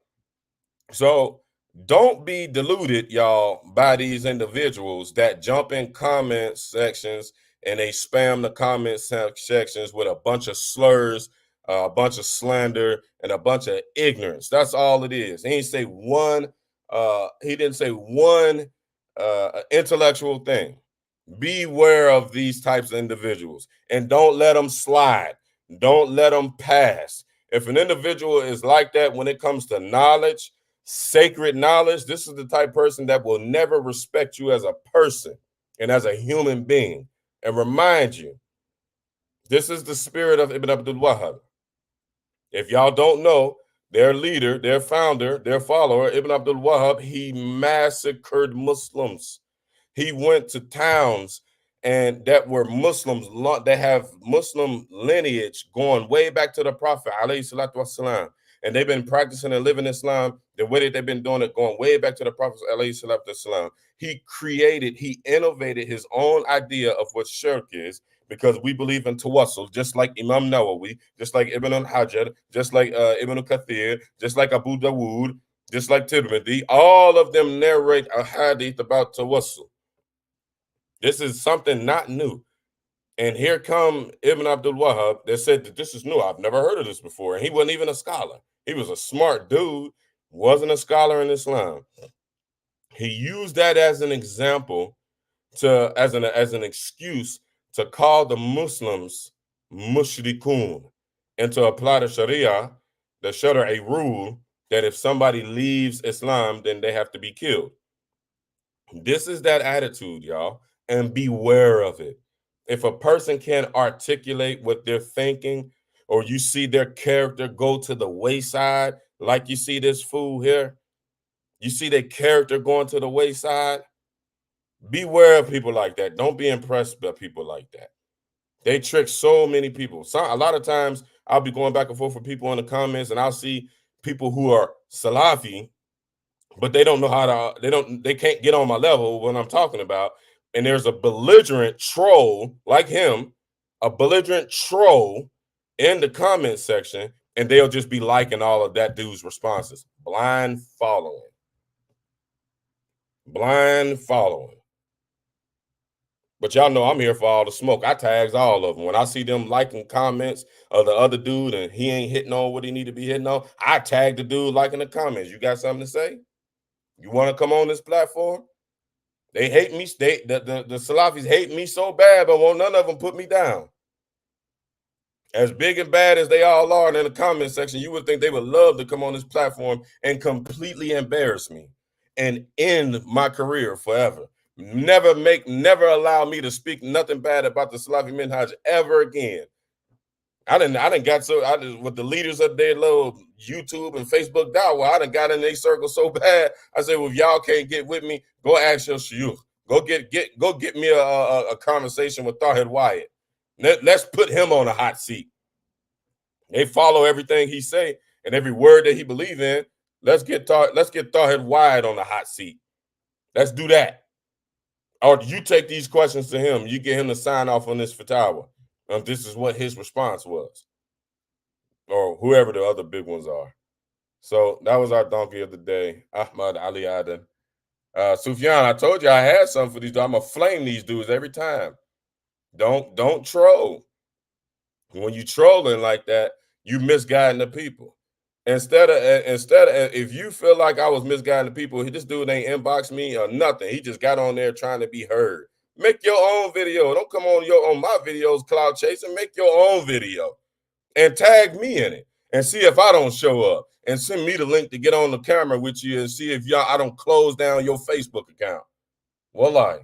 So don't be deluded, y'all, by these individuals that jump in comment sections and they spam the comment sections with a bunch of slurs, a bunch of slander, and a bunch of ignorance. That's all it is. He didn't say one intellectual thing. Beware of these types of individuals, and don't let them slide. Don't let them pass. If an individual is like that when it comes to knowledge, sacred knowledge, this is the type of person that will never respect you as a person and as a human being. And remind you, this is the spirit of Ibn Abdul Wahhab. If y'all don't know, their leader, their founder, their follower, Ibn Abdul Wahhab, he massacred Muslims. He went to towns and that were Muslims, that have Muslim lineage going way back to the Prophet, alayhi salatu wasalam. And they've been practicing and living Islam the way that they've been doing it, going way back to the Prophet, alayhi salatu wasalam. He innovated his own idea of what shirk is, because we believe in tawassul, just like Imam Nawawi, just like Ibn al-Hajar, just like Ibn Kathir, just like Abu Dawood, just like Tirmidhi. All of them narrate a hadith about tawassul. This is something not new. And here come Ibn Abdul Wahhab that said that this is new. I've never heard of this before. And he wasn't even a scholar. He was a smart dude, wasn't a scholar in Islam. He used that as an example, as an excuse to call the Muslims mushrikun and to apply the Sharia, a rule that if somebody leaves Islam, then they have to be killed. This is that attitude, y'all, and beware of it. If a person can't articulate what they're thinking, or you see their character go to the wayside, like you see this fool here, you see their character going to the wayside, beware of people like that. Don't be impressed by people like that. They trick so many people. A lot of times I'll be going back and forth with people in the comments, and I'll see people who are Salafi, but they don't know how to, they can't get on my level when I'm talking about. And there's a belligerent troll like him, a belligerent troll in the comment section, and they'll just be liking all of that dude's responses. Blind following. Blind following. But y'all know I'm here for all the smoke. I tags all of them. When I see them liking comments of the other dude and he ain't hitting on what he need to be hitting on, I tag the dude liking the comments. You got something to say? You want to come on this platform? They hate me. The Salafis hate me so bad, but won't none of them put me down. As big and bad as they all are in the comment section, you would think they would love to come on this platform and completely embarrass me and end my career forever. Never allow me to speak nothing bad about the Salafi Minhaj ever again. I didn't got with the leaders of their little YouTube and Facebook dawah, I done got in their circle so bad. I said, well, if y'all can't get with me, go ask your shuyukh. Go get me a conversation with Tawhid Wyatt. Let's put him on a hot seat. They follow everything he say and every word that he believe in. Let's get Tawhid Wyatt on the hot seat. Let's do that. Or you take these questions to him. You get him to sign off on this fatwa. This is what his response was, or whoever the other big ones are. So that was our donkey of the day, Ahmad Ali Aden. Sufyan, I told you I had something for these dudes. I'm gonna flame these dudes every time. Don't troll. When you trolling like that, you misguiding the people. Instead of if you feel like I was misguiding the people, this dude ain't inboxed me or nothing. He just got on there trying to be heard. Make your own video. Don't come on my videos cloud chasing. Make your own video and tag me in it and see if I don't show up, and send me the link to get on the camera with you and see if I don't close down your Facebook account. Wallahi.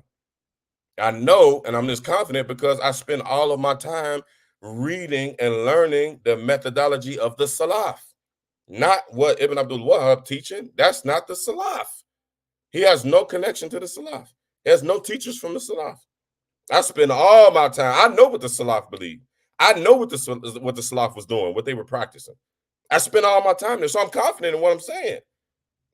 I know, and I'm just confident because I spend all of my time reading and learning the methodology of the Salaf. Not what Ibn Abdul Wahhab teaching. That's not the Salaf. He has no connection to the Salaf. He has no teachers from the Salaf. I spend all my time. I know what the Salaf believed. I know what the Salaf was doing, what they were practicing. I spent all my time there, so I'm confident in what I'm saying.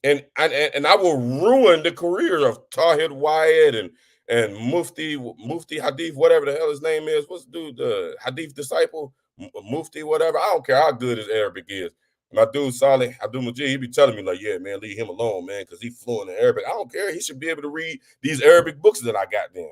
And I will ruin the career of Tawhid Wyatt and Mufti Hadith, whatever the hell his name is. What's the dude, the Hadith disciple, Mufti, whatever. I don't care how good his Arabic is. My dude Saleh Abdul Majid, he be telling me like, yeah, man, leave him alone, man, because he's fluent in Arabic. I don't care. He should be able to read these Arabic books that I got then.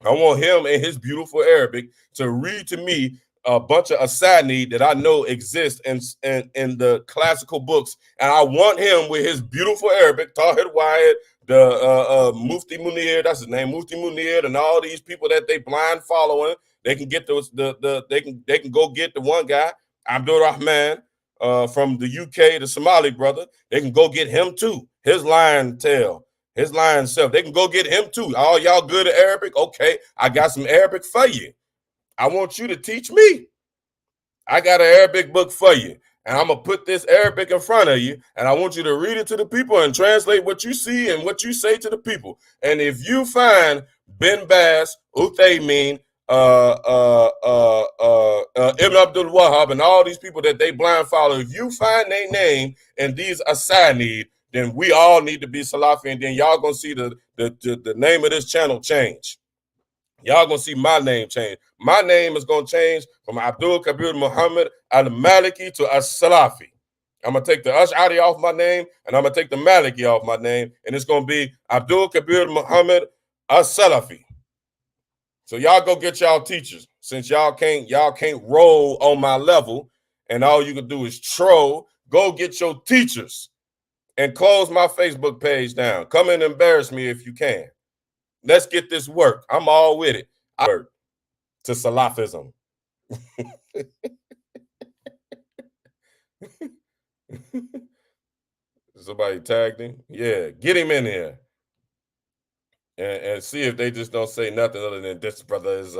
I want him and his beautiful Arabic to read to me a bunch of asanid that I know exist in the classical books, and I want him with his beautiful Arabic, Tawhid Wyatt, the Mufti Munir, that's his name, Mufti Munir, and all these people that they blind following. They can get they can go get the one guy Abdul Rahman from the UK, the Somali brother. They can go get him too. His lion tail, his lion self. They can go get him too. All y'all good at Arabic? Okay, I got some Arabic for you. I want you to teach me. I got an Arabic book for you. And I'm going to put this Arabic in front of you. And I want you to read it to the people and translate what you see and what you say to the people. And if you find Bin Baz, Uthaymin, Ibn Abdul Wahab, and all these people that they blind follow, if you find their name in these asanid, then we all need to be Salafi. And then y'all going to see the name of this channel change. Y'all gonna see my name change. My name is gonna change from Abdul Kabir Muhammad al-Maliki to as-Salafi. I'm gonna take the Ash'ari off my name, and I'm gonna take the Maliki off my name, and it's gonna be Abdul Kabir Muhammad as-Salafi. So y'all go get y'all teachers, since y'all can't roll on my level, and all you can do is troll. Go get your teachers and close my Facebook page down. Come and embarrass me if you can. Let's get this work. I'm all with it. I work to Salafism. Somebody tagged him. Yeah, get him in here. And see if they just don't say nothing other than this brother is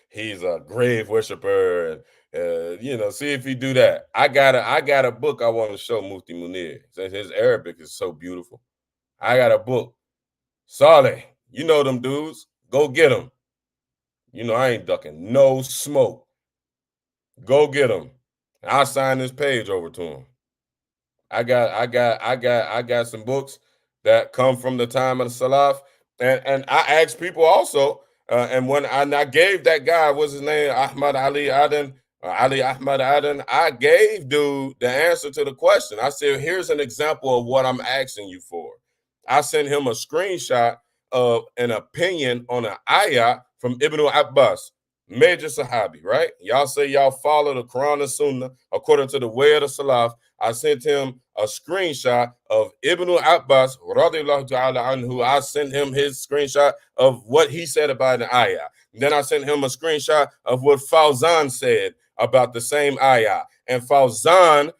he's a grave worshiper, and see if he do that. I got a book I want to show Mufti Munir. His Arabic is so beautiful. I got a book. Saleh, you know them dudes. Go get them. I ain't ducking no smoke. Go get them. I'll sign this page over to him. I got some books that come from the time of the Salaf, and I asked people also, and when I gave that guy, what's his name, Ahmad Ali Aden, Ali Ahmad Aden, I gave dude the answer to the question. I said, here's an example of what I'm asking you for. I sent him a screenshot of an opinion on an ayah from Ibn Abbas, major Sahabi, right? Y'all say y'all follow the Quran and Sunnah according to the way of the Salaf. I sent him a screenshot of Ibn Abbas, radiallahu ta'ala anhu. I sent him his screenshot of what he said about the ayah. Then I sent him a screenshot of what Fawzan said about the same ayah. And Fawzan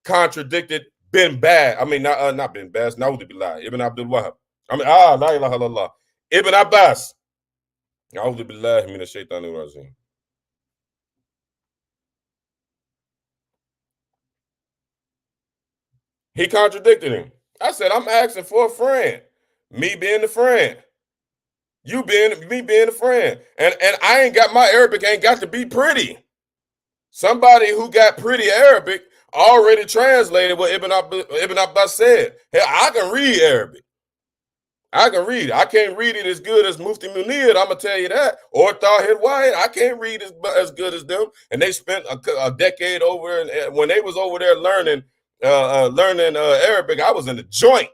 contradicted Bin Baz. I mean, not Bin Baz, Na'udhu Ibn Abdul Wahab. I mean, la ilaha illallah. Ibn Abbas. A'udhu billahi minash shaitanir rajim. He contradicted him. I said, I'm asking for a friend. Me being the friend. You being me being the friend. And I ain't got, my Arabic ain't got to be pretty. Somebody who got pretty Arabic already translated what Ibn Abbas said. Hell, I can read Arabic. I can read it. I can't read it as good as Mufti Munir, I'm going to tell you that. Or Tahir Wyatt. I can't read as good as them. And they spent a decade over, and when they was over there learning Arabic, I was in the joint.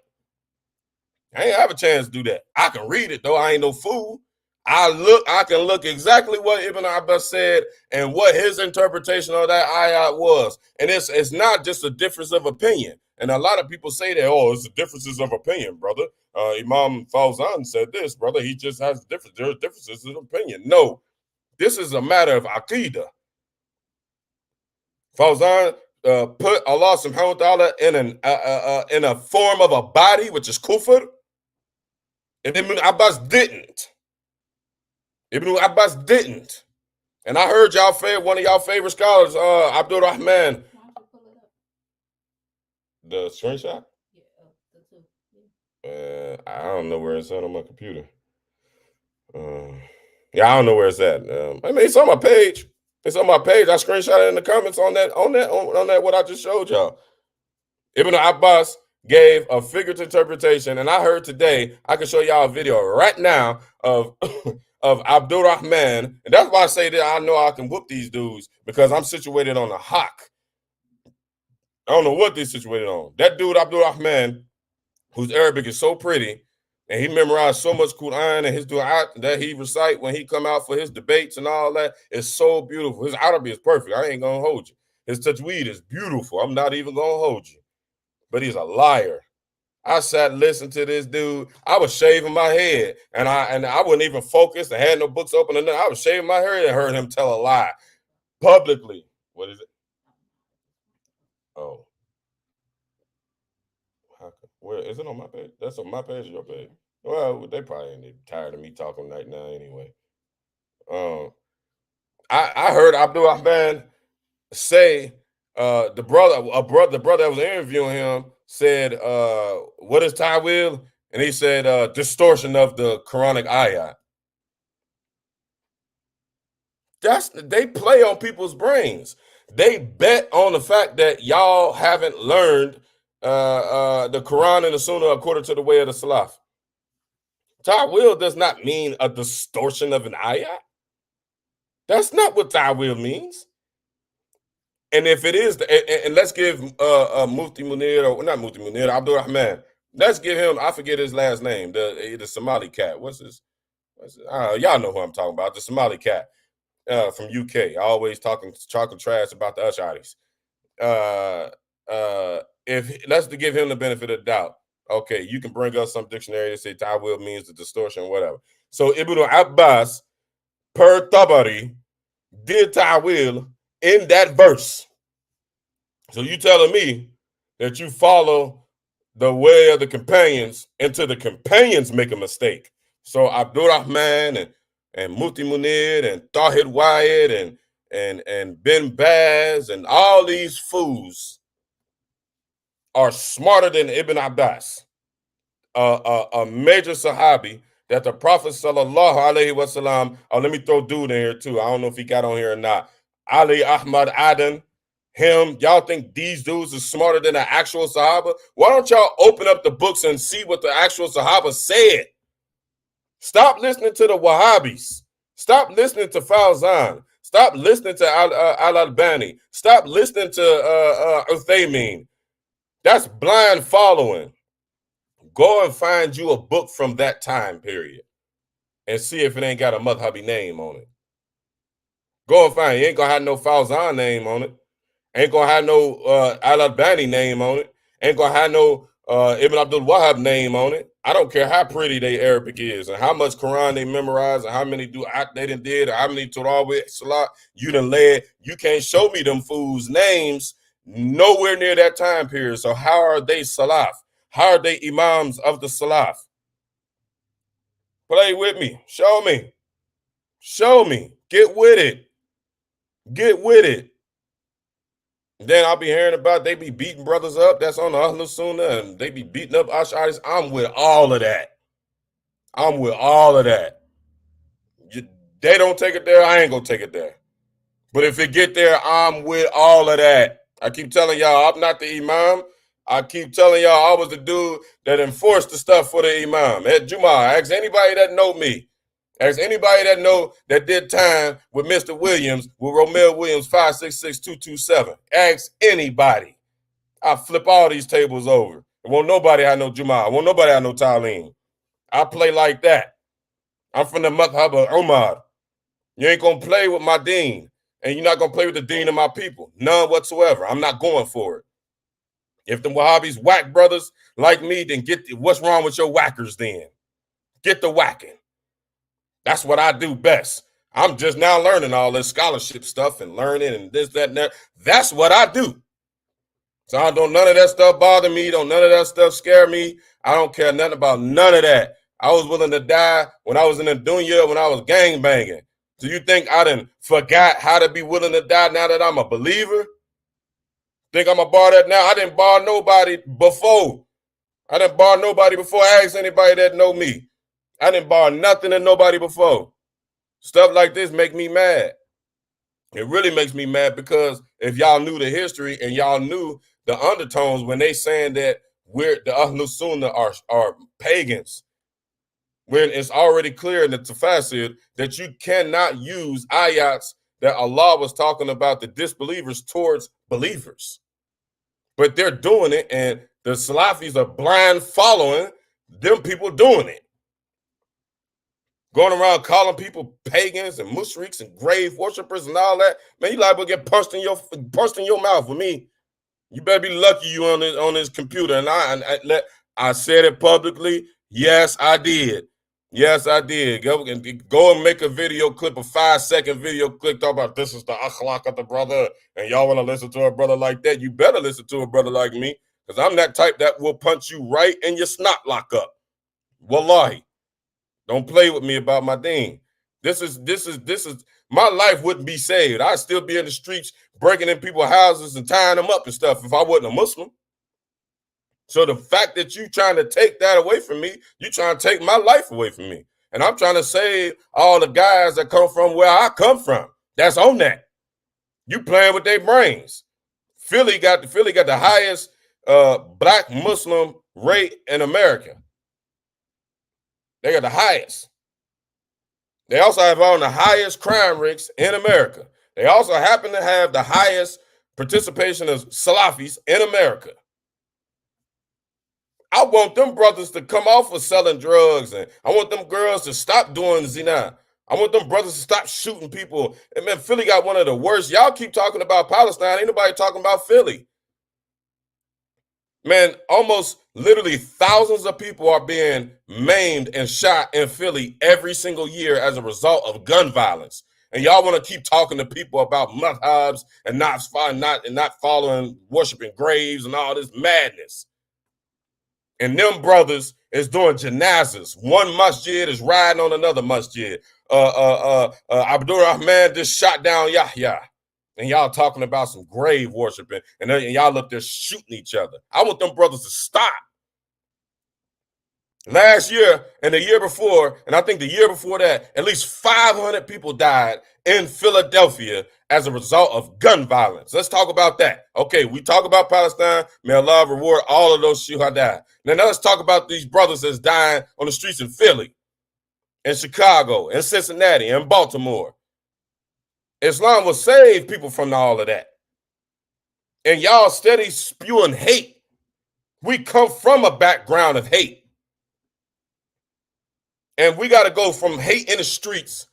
I ain't have a chance to do that. I can read it, though. I ain't no fool. I can look exactly what Ibn Abbas said and what his interpretation of that ayat was. And it's not just a difference of opinion. And a lot of people say that, it's the differences of opinion, brother. Imam Fawzan said this, brother. He just has there's differences of opinion. No, this is a matter of aqidah. Fawzan put Allah subhanahu wa ta'ala in a form of a body, which is kufr. And Ibn Abbas didn't. Ibn Abbas didn't. And I heard one of y'all favorite scholars, Abdul Rahman. The screenshot? I don't know where it's at on my computer. I don't know where it's at. I mean, it's on my page. It's on my page. I screenshot it in the comments on that what I just showed y'all. Ibn Abbas gave a figurative interpretation, and I heard today, I can show y'all a video right now of Abdul Rahman, and that's why I say that I know I can whoop these dudes, because I'm situated on a hawk. I don't know what they're situated on. That dude, Abdul Rahman, whose Arabic is so pretty, and he memorized so much Quran, and his dua that he recite when he come out for his debates and all that is so beautiful. His Arabic is perfect. I ain't gonna hold you. His tajweed is beautiful. I'm not even gonna hold you. But he's a liar. I sat and listened to this dude. I was shaving my head, and I wouldn't even focus. I had no books open, and I was shaving my hair and heard him tell a lie publicly. What is it? Oh, where is it on my page? That's on my page or your page? Well, they probably ain't tired of me talking right now anyway. I heard Abdul Rahman say the brother that was interviewing him said, what is Tawil? And he said distortion of the Quranic ayat. They play on people's brains. They bet on the fact that y'all haven't learned the Quran and the Sunnah according to the way of the Salaf. Ta'wil does not mean a distortion of an ayat. That's not what ta'wil means. And if it is, and let's give Mufti Munir, or not Mufti Munir, Abdul Rahman, let's give him, I forget his last name, the Somali cat. What's his y'all know who I'm talking about, the Somali cat from UK, always talking trash about the Ash'aris. If let's give him the benefit of the doubt. Okay, you can bring us some dictionary that say ta'wil means the distortion, whatever. So Ibn Abbas, per Tabari, did ta'wil in that verse. So you telling me that you follow the way of the companions until the companions make a mistake. So Abdul Rahman and Mufti Munir and Tawhid Wyatt and Ben Baz and all these fools are smarter than Ibn Abbas, a major Sahabi that the Prophet sallallahu alaihi wasallam. Oh, let me throw dude in here too. I don't know if he got on here or not. Ali Ahmad Adan, him. Y'all think these dudes are smarter than the actual Sahaba? Why don't y'all open up the books and see what the actual Sahaba said? Stop listening to the Wahhabis. Stop listening to Fawzan. Stop listening to Al-Albani. Stop listening to Uthaymin. That's blind following. Go and find you a book from that time period and see if it ain't got a madhabi name on it. Go and find it. You ain't gonna have no Fawzan name on it. Ain't gonna have no Al-Albani name on it. Ain't gonna have no Ibn Abdul Wahhab name on it. I don't care how pretty they Arabic is and how much Quran they memorize and how many they done did or how many Tarawih Salat you done led. You can't show me them fools' names nowhere near that time period. So how are they Salaf? How are they Imams of the Salaf? Play with me. Show me. Show me. Get with it. Get with it. Then I'll be hearing about they be beating brothers up. That's on the Ahlul Sunnah, and they be beating up Ash'aris. I'm with all of that. I'm with all of that. They don't take it there, I ain't gonna take it there. But if it get there, I'm with all of that. I keep telling y'all, I'm not the Imam. I keep telling y'all I was the dude that enforced the stuff for the Imam. At Jum'ah, ask anybody that know me. Ask anybody that know that did time with Mr. Williams, with Romel Williams 566-227. Ask anybody. I flip all these tables over. Won't nobody have no Jum'ah. Won't nobody have no Ta'lim. I play like that. I'm from the Madhab of Umar. You ain't gonna play with my deen, and you're not gonna play with the deen of my people. None whatsoever. I'm not going for it. If the Wahhabis whack brothers like me, then what's wrong with your whackers then? Get the whacking. That's what I do best. I'm just now learning all this scholarship stuff and learning and this, that, and that. That's what I do. So I don't none of that stuff bother me. Don't none of that stuff scare me. I don't care nothing about none of that. I was willing to die when I was in the dunya, when I was gang banging. Do you think I done forgot how to be willing to die now that I'm a believer? Think I'm gonna bar that now? I didn't bar nobody before. I didn't bar nobody before. Ask anybody that know me. I didn't bar nothing and nobody before. Stuff like this make me mad. It really makes me mad because if y'all knew the history and y'all knew the undertones when they saying that we're the Ahlul Sunnah are pagans, when it's already clear in the Tafasir that you cannot use ayats that Allah was talking about the disbelievers towards believers. But they're doing it, and the Salafis are blind following them people doing it. Going around calling people pagans and mushriks and grave worshippers and all that. Man, you liable to get punched in your mouth with me. You better be lucky you on this computer. And I said it publicly. Yes, I did. Yes, I did. Go and make a video clip, a 5-second video clip, talk about this is the akhlaq of the brother, and y'all want to listen to a brother like that. You better listen to a brother like me, because I'm that type that will punch you right in your snot lock up. Wallahi. Don't play with me about my thing. This is my life wouldn't be saved. I'd still be in the streets breaking in people's houses and tying them up and stuff if I wasn't a Muslim. So the fact that you trying to take that away from me, you trying to take my life away from me. And I'm trying to save all the guys that come from where I come from. That's on that. You playing with their brains. Philly got the highest black Muslim rate in America. They got the highest. They also have on the highest crime rates in America. They also happen to have the highest participation of Salafis in America. I want them brothers to come off of selling drugs, and I want them girls to stop doing zina. I want them brothers to stop shooting people. And man, Philly got one of the worst. Y'all keep talking about Palestine. Ain't nobody talking about Philly. Man, almost literally thousands of people are being maimed and shot in Philly every single year as a result of gun violence. And y'all want to keep talking to people about madhabs and not following, worshiping graves and all this madness. And them brothers is doing janazas. One masjid is riding on another masjid. Abdul Rahman just shot down Yahya. And y'all talking about some grave worshiping. And y'all up there shooting each other. I want them brothers to stop. Last year and the year before, and I think the year before that, at least 500 people died in Philadelphia as a result of gun violence. Let's talk about that. Okay, we talk about Palestine. May Allah reward all of those shuhada. Now let's talk about these brothers that's dying on the streets in Philly, in Chicago, in Cincinnati, in Baltimore. Islam will save people from all of that. And y'all steady spewing hate. We come from a background of hate. And we got to go from hate in the streets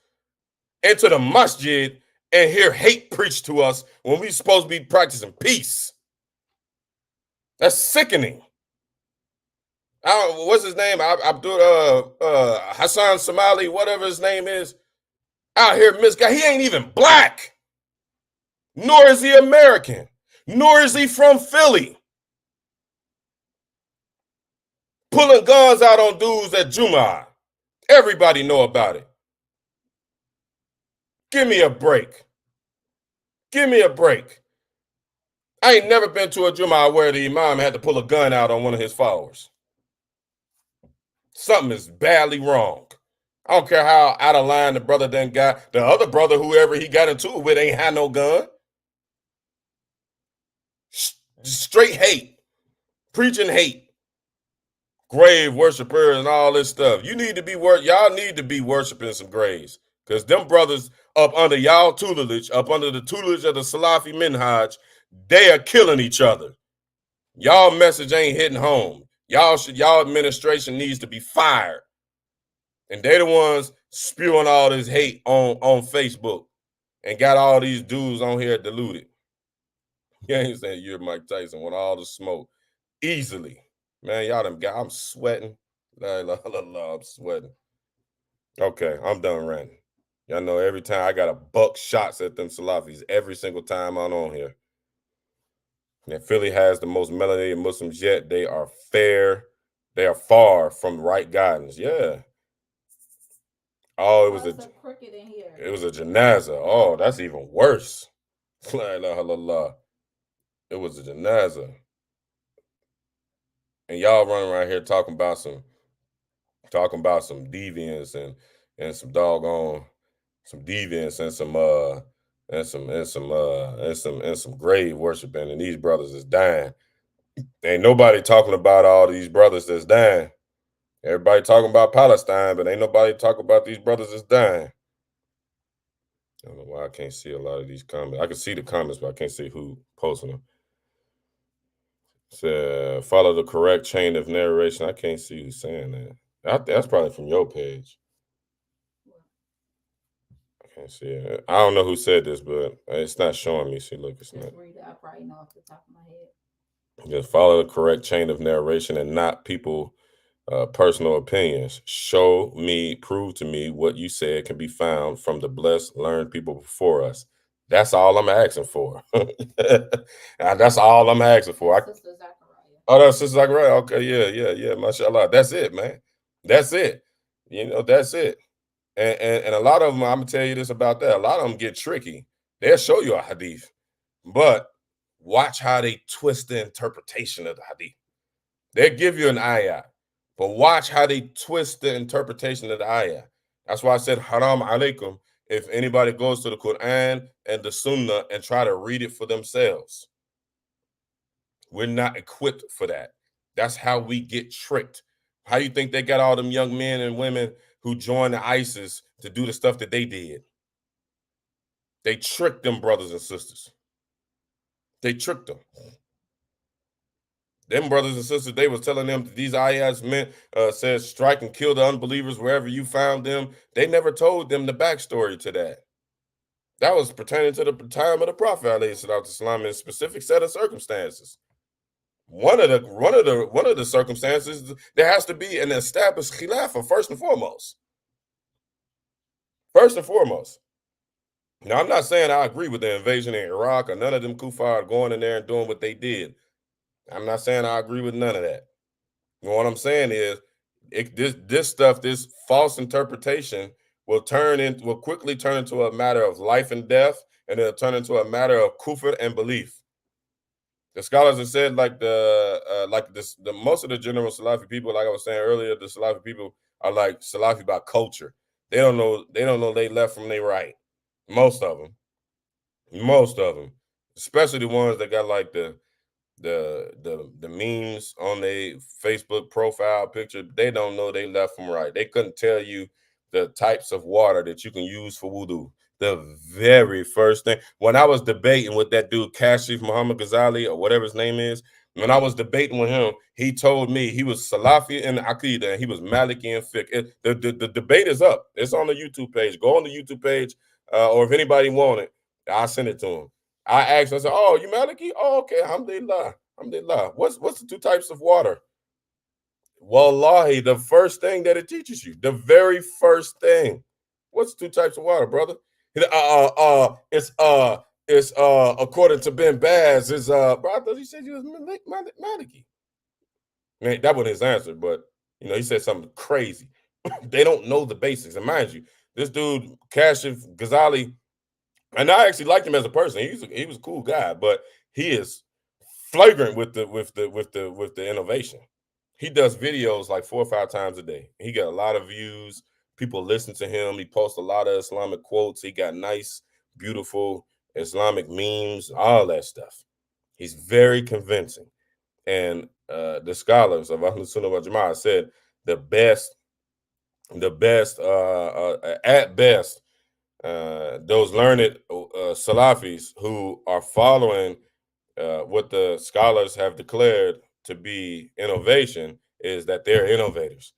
into the masjid and hear hate preached to us when we're supposed to be practicing peace. That's sickening. What's his name? Abdul Hassan Somali, whatever his name is, out here misguided. He ain't even black. Nor is he American. Nor is he from Philly. Pulling guns out on dudes at Jumu'ah. Everybody know about it. Give me a break. Give me a break. I ain't never been to a Jumu'ah where the imam had to pull a gun out on one of his followers. Something is badly wrong. I don't care how out of line the brother done got. The other brother, whoever he got into it with, ain't had no gun. Straight hate. Preaching hate. Grave worshipers and all this stuff. Y'all need to be worshiping some graves. Because them brothers up under y'all tutelage, up under the tutelage of the Salafi Minhaj, they are killing each other. Y'all message ain't hitting home. Y'all administration needs to be fired. And they the ones spewing all this hate on Facebook and got all these dudes on here deluded. You ain't saying you're Mike Tyson with all the smoke. Easily. Man, y'all done got, I'm sweating. I'm sweating. Okay, I'm done ranting. Y'all know every time I got to buck shots at them Salafis every single time I'm on here. And Philly has the most melanated Muslims yet. They are fair. They are far from right guidance. Yeah. Oh, it was a crooked in here. It was a janaza. Oh, that's even worse. It was a janaza. And y'all running around here talking about some deviants and some doggone some deviants and some grave worshiping, and these brothers is dying. Ain't nobody talking about all these brothers that's dying. Everybody talking about Palestine, but ain't nobody talking about these brothers that's dying. I don't know why I can't see a lot of these comments. I can see the comments, but I can't see who posting them. So, follow the correct chain of narration. I can't see who's saying that. That's probably from your page. I can't see it. I don't know who said this, but it's not showing me. See, look, it's not. I probably know off the top of my head. Just follow the correct chain of narration and not people personal opinions. Show me, prove to me what you said can be found from the blessed, learned people before us. That's all I'm asking for. That's all I'm asking for. Oh, that's Sister Zachariah. Okay, yeah. Mashallah. That's it, man. That's it. That's it. And a lot of them, I'm gonna tell you this about that. A lot of them get tricky. They'll show you a hadith, but watch how they twist the interpretation of the hadith. They'll give you an ayah, but watch how they twist the interpretation of the ayah. That's why I said haram alaikum if anybody goes to the Quran and the Sunnah and try to read it for themselves. We're not equipped for that. That's how we get tricked. How you think they got all them young men and women who joined the ISIS to do the stuff that they did? They tricked them brothers and sisters. They tricked them. Them brothers and sisters, they was telling them that these ayahs meant says strike and kill the unbelievers wherever you found them. They never told them the backstory to that. That was pertaining to the time of the Prophet ﷺ in a specific set of circumstances. One of the circumstances, there has to be an established khilafah first and foremost. First and foremost. Now, I'm not saying I agree with the invasion in Iraq or none of them kuffar going in there and doing what they did. I'm not saying I agree with none of that. What I'm saying is, this false interpretation will quickly turn into a matter of life and death, and it'll turn into a matter of kufr and belief. The scholars have said the most of the general Salafi people, like I was saying earlier, the Salafi people are like Salafi by culture. They don't know they left from their right. Most of them, especially the ones that got like the memes on their Facebook profile picture. They don't know they left from right. They couldn't tell you the types of water that you can use for wudu. The very first thing, when I was debating with that dude Kashif Muhammad Ghazali or whatever his name is, when I was debating with him, he told me he was Salafi in Aqidah and he was Maliki in Fiqh. The debate is up. It's on the YouTube page. Go on the YouTube page, or if anybody want it, I'll send it to him. I asked him, I said, "Oh, you Maliki? Oh, okay. Alhamdulillah. Alhamdulillah. What's the two types of water?" Wallahi, the first thing that it teaches you, the very first thing. What's two types of water, brother? It's according to Ben Baz, is bro, I thought he said you was Maliki. Man, that wasn't his answer, but he said something crazy. They don't know the basics. And mind you, this dude, Kashif Ghazali, and I actually liked him as a person. He was a cool guy, but he is flagrant with the innovation. He does videos like 4 or 5 times a day. He got a lot of views. People listen to him. He posts a lot of Islamic quotes. He got nice, beautiful Islamic memes, all that stuff. He's very convincing. And the scholars of Ahlus Sunnah wal Jama'ah said the best, at best, those learned Salafis who are following what the scholars have declared to be innovation is that they're innovators.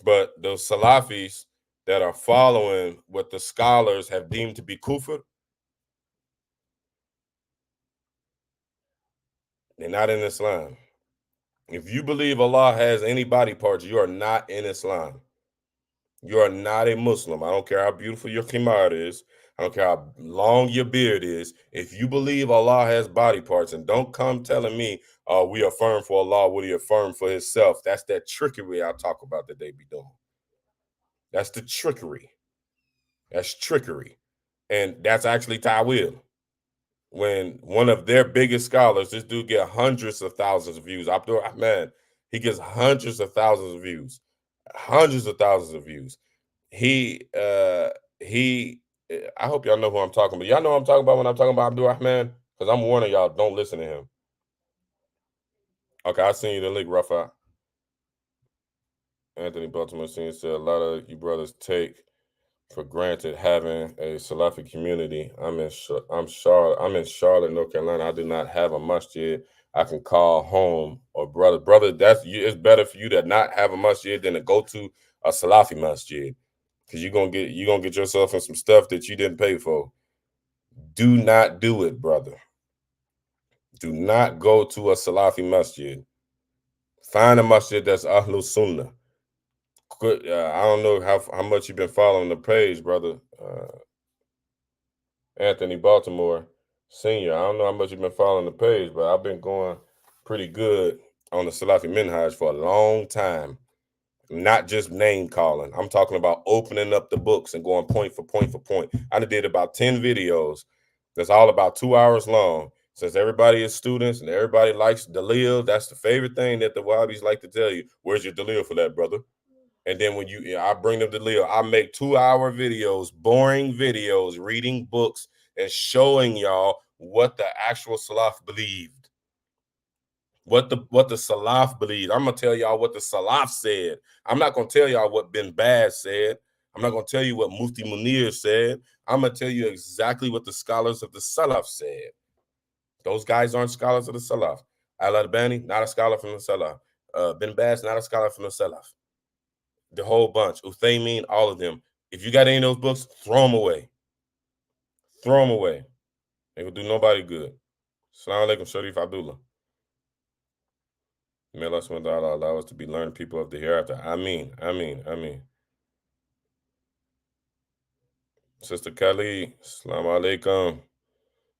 But those Salafis that are following what the scholars have deemed to be kufr, they're not in Islam. If you believe Allah has any body parts, you are not in Islam. You are not a Muslim. I don't care how beautiful your khimar is. I don't care how long your beard is. If you believe Allah has body parts, and don't come telling me, we affirm for Allah what he affirmed for himself. That's that trickery I talk about that they be doing. That's the trickery. That's trickery. And that's actually ta'wil. When one of their biggest scholars, this dude get hundreds of thousands of views. Abdul Rahman, he gets hundreds of thousands of views. Hundreds of thousands of views. He I hope y'all know who I'm talking about. Y'all know who I'm talking about when I'm talking about Abdul Rahman? Because I'm warning y'all, don't listen to him. Okay, I seen you the link, Rafa. Anthony Baltimore Senior said a lot of you brothers take for granted having a Salafi community. I'm in Charlotte, North Carolina. I do not have a masjid I can call home or brother. It's better for you to not have a masjid than to go to a Salafi masjid. Because you're gonna get yourself in some stuff that you didn't pay for. Do not do it, brother. Do not go to a Salafi masjid. Find a masjid that's Ahlus Sunnah. I don't know how much you've been following the page, brother. Anthony Baltimore Senior. I don't know how much you've been following the page, but I've been going pretty good on the Salafi Minhaj for a long time. Not just name calling. I'm talking about opening up the books and going point for point for point. I did about 10 videos that's all about 2 hours long. Since everybody is students and everybody likes Dalil, that's the favorite thing that the Wahhabis like to tell you. Where's your Dalil for that, brother? And then when I bring them to Dalil, I make 2-hour videos, boring videos, reading books and showing y'all what the actual Salaf believed. What the Salaf believed. I'm gonna tell y'all what the Salaf said. I'm not gonna tell y'all what Bin Baz said. I'm not gonna tell you what Mufti Munir said. I'm gonna tell you exactly what the scholars of the Salaf said. Those guys aren't scholars of the Salaf. Al-Albani, not a scholar from the Salaf. Bin Baz, not a scholar from the Salaf. The whole bunch. Uthaymeen, all of them. If you got any of those books, throw them away. Throw them away. They will do nobody good. Assalamu alaikum, Sharif Abdullah. May Allah subhanahu wa ta'ala allow us to be learned people of the hereafter. Ameen, ameen, ameen. Sister Kali, assalamu alaikum.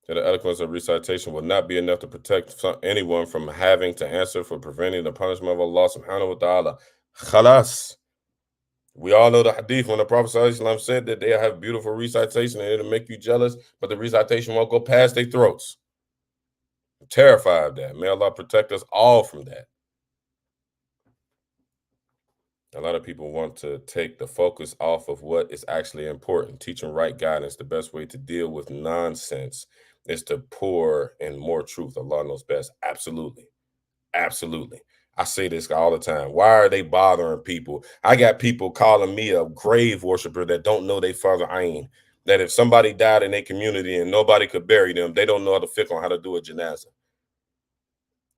The eloquence of recitation will not be enough to protect anyone from having to answer for preventing the punishment of Allah subhanahu wa ta'ala. Khalas. We all know the hadith when the Prophet said that they have beautiful recitation and it'll make you jealous, but the recitation won't go past their throats. I'm terrified of that. May Allah protect us all from that. A lot of people want to take the focus off of what is actually important. Teaching right guidance, the best way to deal with nonsense is to pour in more truth. Allah knows best. Absolutely. Absolutely. I say this all the time. Why are they bothering people? I got people calling me a grave worshiper that don't know their father Ayn. That if somebody died in their community and nobody could bury them, they don't know how to fiqh on how to do a janazah.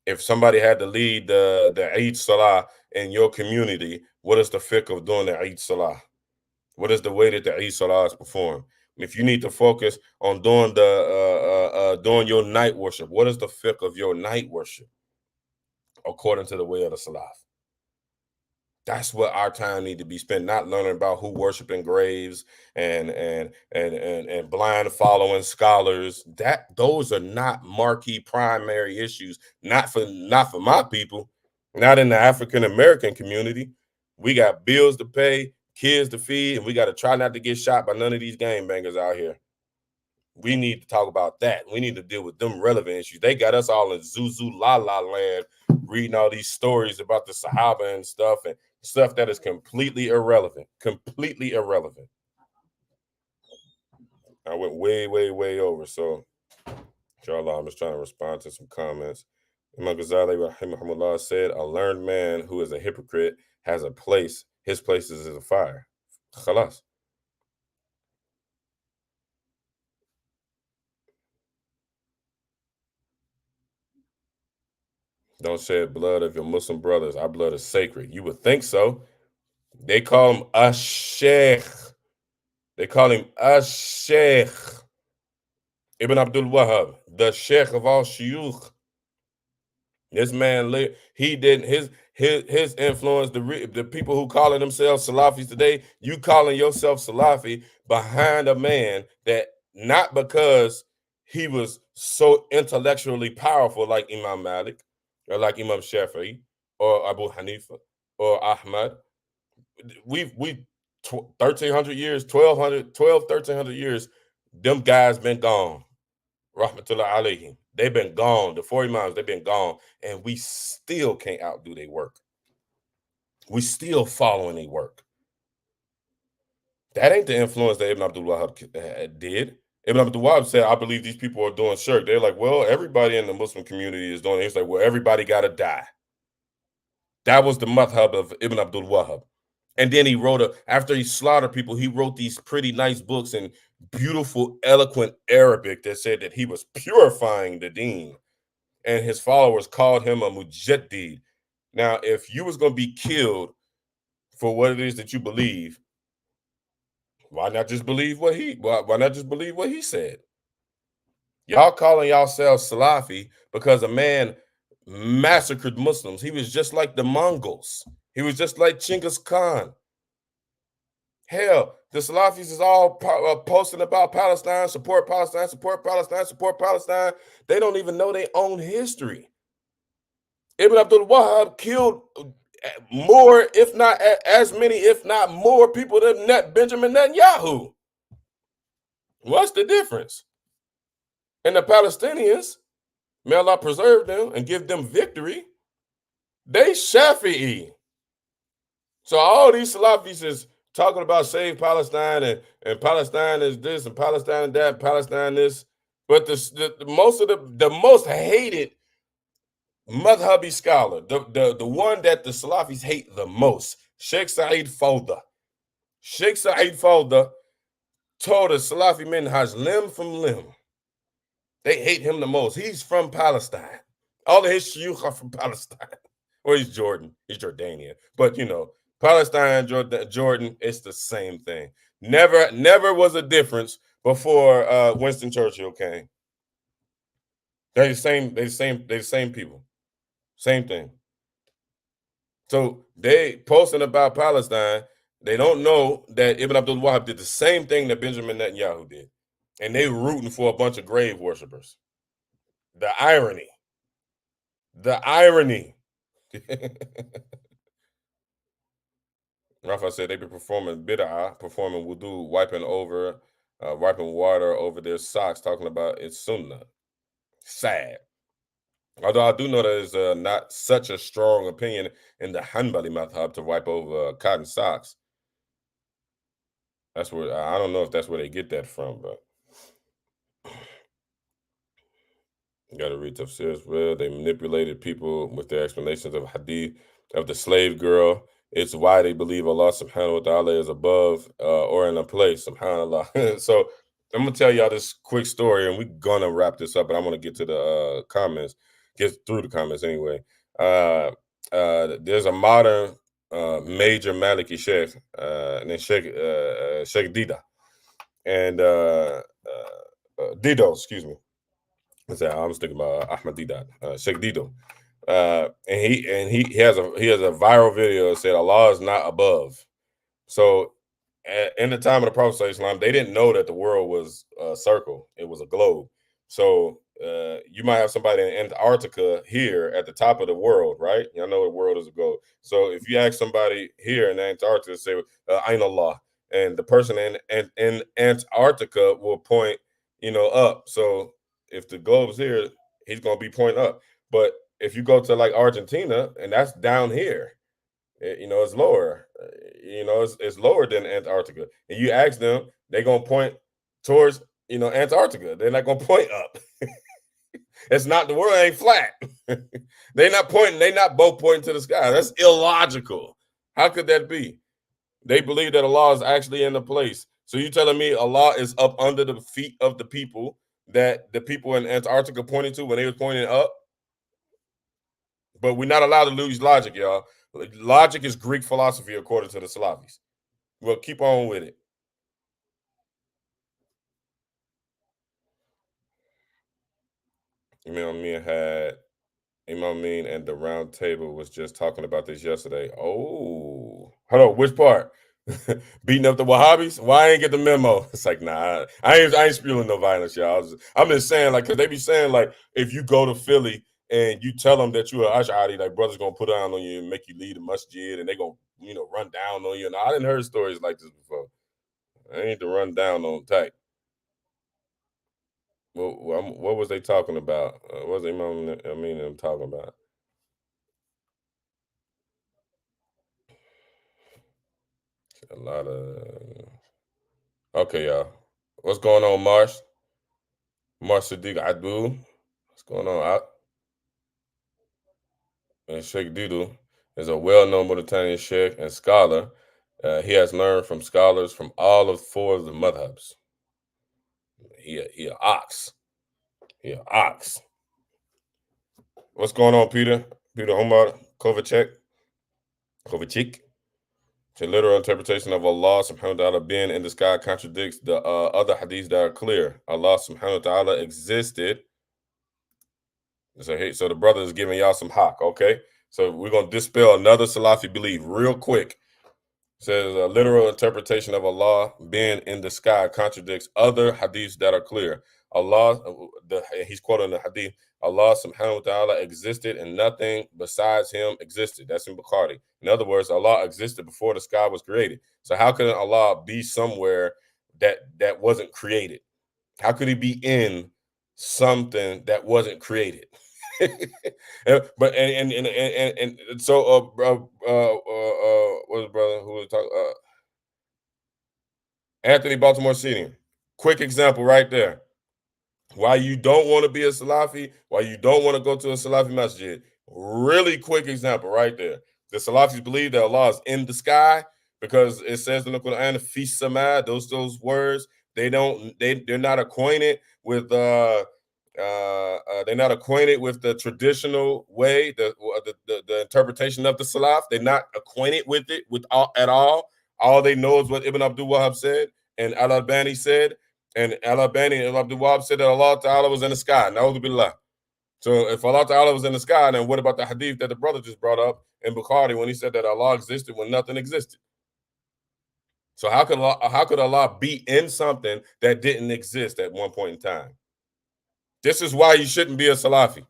If somebody had to lead the Eid Salah in your community, what is the fiqh of doing the Eid Salah? What is the way that the Eid Salah is performed? If you need to focus on doing doing your night worship, what is the fiqh of your night worship according to the way of the Salaf? That's what our time need to be spent, not learning about who worshiping graves and blind following scholars. Those are not marquee primary issues, not for my people, not in the African American community. We got bills to pay, kids to feed, and we got to try not to get shot by none of these gangbangers out here. We need to talk about that. We need to deal with them relevant issues. They got us all in Zuzu La La land, reading all these stories about the Sahaba and stuff that is completely irrelevant. Completely irrelevant. I went way, way, way over. So, inshallah, I'm just trying to respond to some comments. Imam Ghazali rahimahullah said, a learned man who is a hypocrite has a place. His place is in the fire. Khalas. Don't shed blood of your Muslim brothers. Our blood is sacred. You would think so. They call him Ash-Sheikh. They call him Ash-Sheikh. Ibn Abdul Wahhab, the Sheikh of all shuyukh. This man, he didn't, his influence, the people who calling themselves Salafis today, you calling yourself Salafi behind a man that not because he was so intellectually powerful like Imam Malik or like Imam Shafi'i or Abu Hanifa or Ahmad. We 1,300 years, 1,300 years, them guys been gone. Rahmatullah alayhim. They've been gone. The 40 Imams, they've been gone. And we still can't outdo their work. We still following their work. That ain't the influence that Ibn Abdul Wahhab did. Ibn Abdul Wahhab said, I believe these people are doing shirk. They're like, well, everybody in the Muslim community is doing it. It's like, well, everybody got to die. That was the madhab of Ibn Abdul Wahhab. And then he wrote after he slaughtered people, he wrote these pretty nice books in beautiful, eloquent Arabic that said that he was purifying the deen. And his followers called him a mujaddid. Now, if you was going to be killed for what it is that you believe, why not just believe what why not just believe what he said? Y'all calling yourselves Salafi because a man massacred Muslims. He was just like the Mongols. He was just like Chinggis Khan. Hell, the Salafis is all posting about Palestine, support Palestine, support Palestine, support Palestine. They don't even know their own history. Ibn Abdul Wahab killed more, if not as many, if not more people than Benjamin Netanyahu. What's the difference? And the Palestinians, may Allah preserve them and give them victory, they Shafi'i. So all these Salafis is talking about save Palestine and Palestine is this and Palestine that, Palestine this. But the most hated madhabi scholar, the one that the Salafis hate the most, Sheikh Sa'id Fawda. Sheikh Sa'id Fawda told the Salafi minhaj limb from limb. They hate him the most. He's from Palestine. All of his shuyukh are from Palestine. Or he's Jordan. He's Jordanian. But Palestine, Jordan, it's the same thing. Never was a difference before Winston Churchill came. They're the same people. Same thing. So they posting about Palestine. They don't know that Ibn Abdul Wahab did the same thing that Benjamin Netanyahu did. And they were rooting for a bunch of grave worshippers. The irony. Rafa said they be performing bid'ah, performing wudu, wiping water over their socks, talking about it's sunnah. Sad. Although I do know there's not such a strong opinion in the Hanbali madhab to wipe over cotton socks. That's where I don't know if that's where they get that from, but you got to read tafsir as well. They manipulated people with their explanations of hadith of the slave girl. It's why they believe Allah subhanahu wa ta'ala is above or in a place, subhanAllah. So I'm going to tell y'all this quick story, and we're going to wrap this up, and I'm going to get to the comments, get through the comments anyway. There's a modern major Maliki sheikh named Sheikh Dida. And Dido, excuse me. I was thinking about Ahmad Didat, Sheikh Dido. And he has a viral video that said Allah is not above. So in the time of the Prophet Islam, they didn't know that the world was a circle; it was a globe. So you might have somebody in Antarctica here at the top of the world, right? Y'all know the world is a globe. So if you ask somebody here in Antarctica, say Ain Allah, and the person in Antarctica will point, up. So if the globe's here, he's gonna be pointing up. But if you go to like Argentina, and that's down here, it's lower. It's lower than Antarctica. And you ask them, they're gonna point towards, Antarctica. They're not gonna point up. It's not, the world ain't flat. They're not pointing. They're not both pointing to the sky. That's illogical. How could that be? They believe that Allah is actually in the place. So you telling me Allah is up under the feet of the people that the people in Antarctica pointed to when they was pointing up? But we're not allowed to lose logic, y'all. Logic is Greek philosophy according to the Salafis. Well, keep on with it. Imam Amin and the round table was just talking about this yesterday. Oh, hold on, which part? Beating up the Wahhabis? Why I ain't get the memo? It's like, nah, I ain't spewing no violence, y'all. I'm just saying, like, because they be saying, like, if you go to Philly and you tell them that you're an Ash'ari, like, brother's gonna put down on you and make you leave the masjid, and they gonna, run down on you. And I didn't heard stories like this before. I need to run down on tight. What was they talking about? What was Imam Amin them talking about? A lot of. Okay, y'all. What's going on, Marsh? Marsh Sadiq Adu. What's going on? And Sheikh Didu is a well-known Mauritanian sheikh and scholar. He has learned from scholars from all of four of the madhabs. He an ox. He an ox. What's going on, Peter? Peter Omar Kovacic. The literal interpretation of Allah subhanahu wa ta'ala being in the sky contradicts the other hadiths that are clear. Allah subhanahu wa ta'ala existed. So the brother is giving y'all some hawk, okay? So we're going to dispel another Salafi belief real quick. Says a literal interpretation of Allah being in the sky contradicts other hadiths that are clear. Allah, he's quoting the hadith, Allah subhanahu wa ta'ala existed and nothing besides him existed. That's in Bukhari. In other words, Allah existed before the sky was created. So how could Allah be somewhere that wasn't created? How could he be in something that wasn't created? But and so what was brother who was talking? Anthony Baltimore Senior. Quick example right there. Why you don't want to be a Salafi? Why you don't want to go to a Salafi masjid? Really quick example right there. The Salafis believe that Allah is in the sky because it says in the Quran, "Fi samad." Those words they're not acquainted with they're not acquainted with the traditional way, the interpretation of the Salaf. They're not acquainted with it at all. All they know is what Ibn Abdul Wahab said and Al-Albani said. And Al-Albani and Abdul Wahab said that Allah Ta'ala was in the sky. Na'udhu billah. So if Allah Ta'ala was in the sky, then what about the hadith that the brother just brought up in Bukhari when he said that Allah existed when nothing existed? So how could Allah be in something that didn't exist at one point in time? This is why you shouldn't be a Salafi.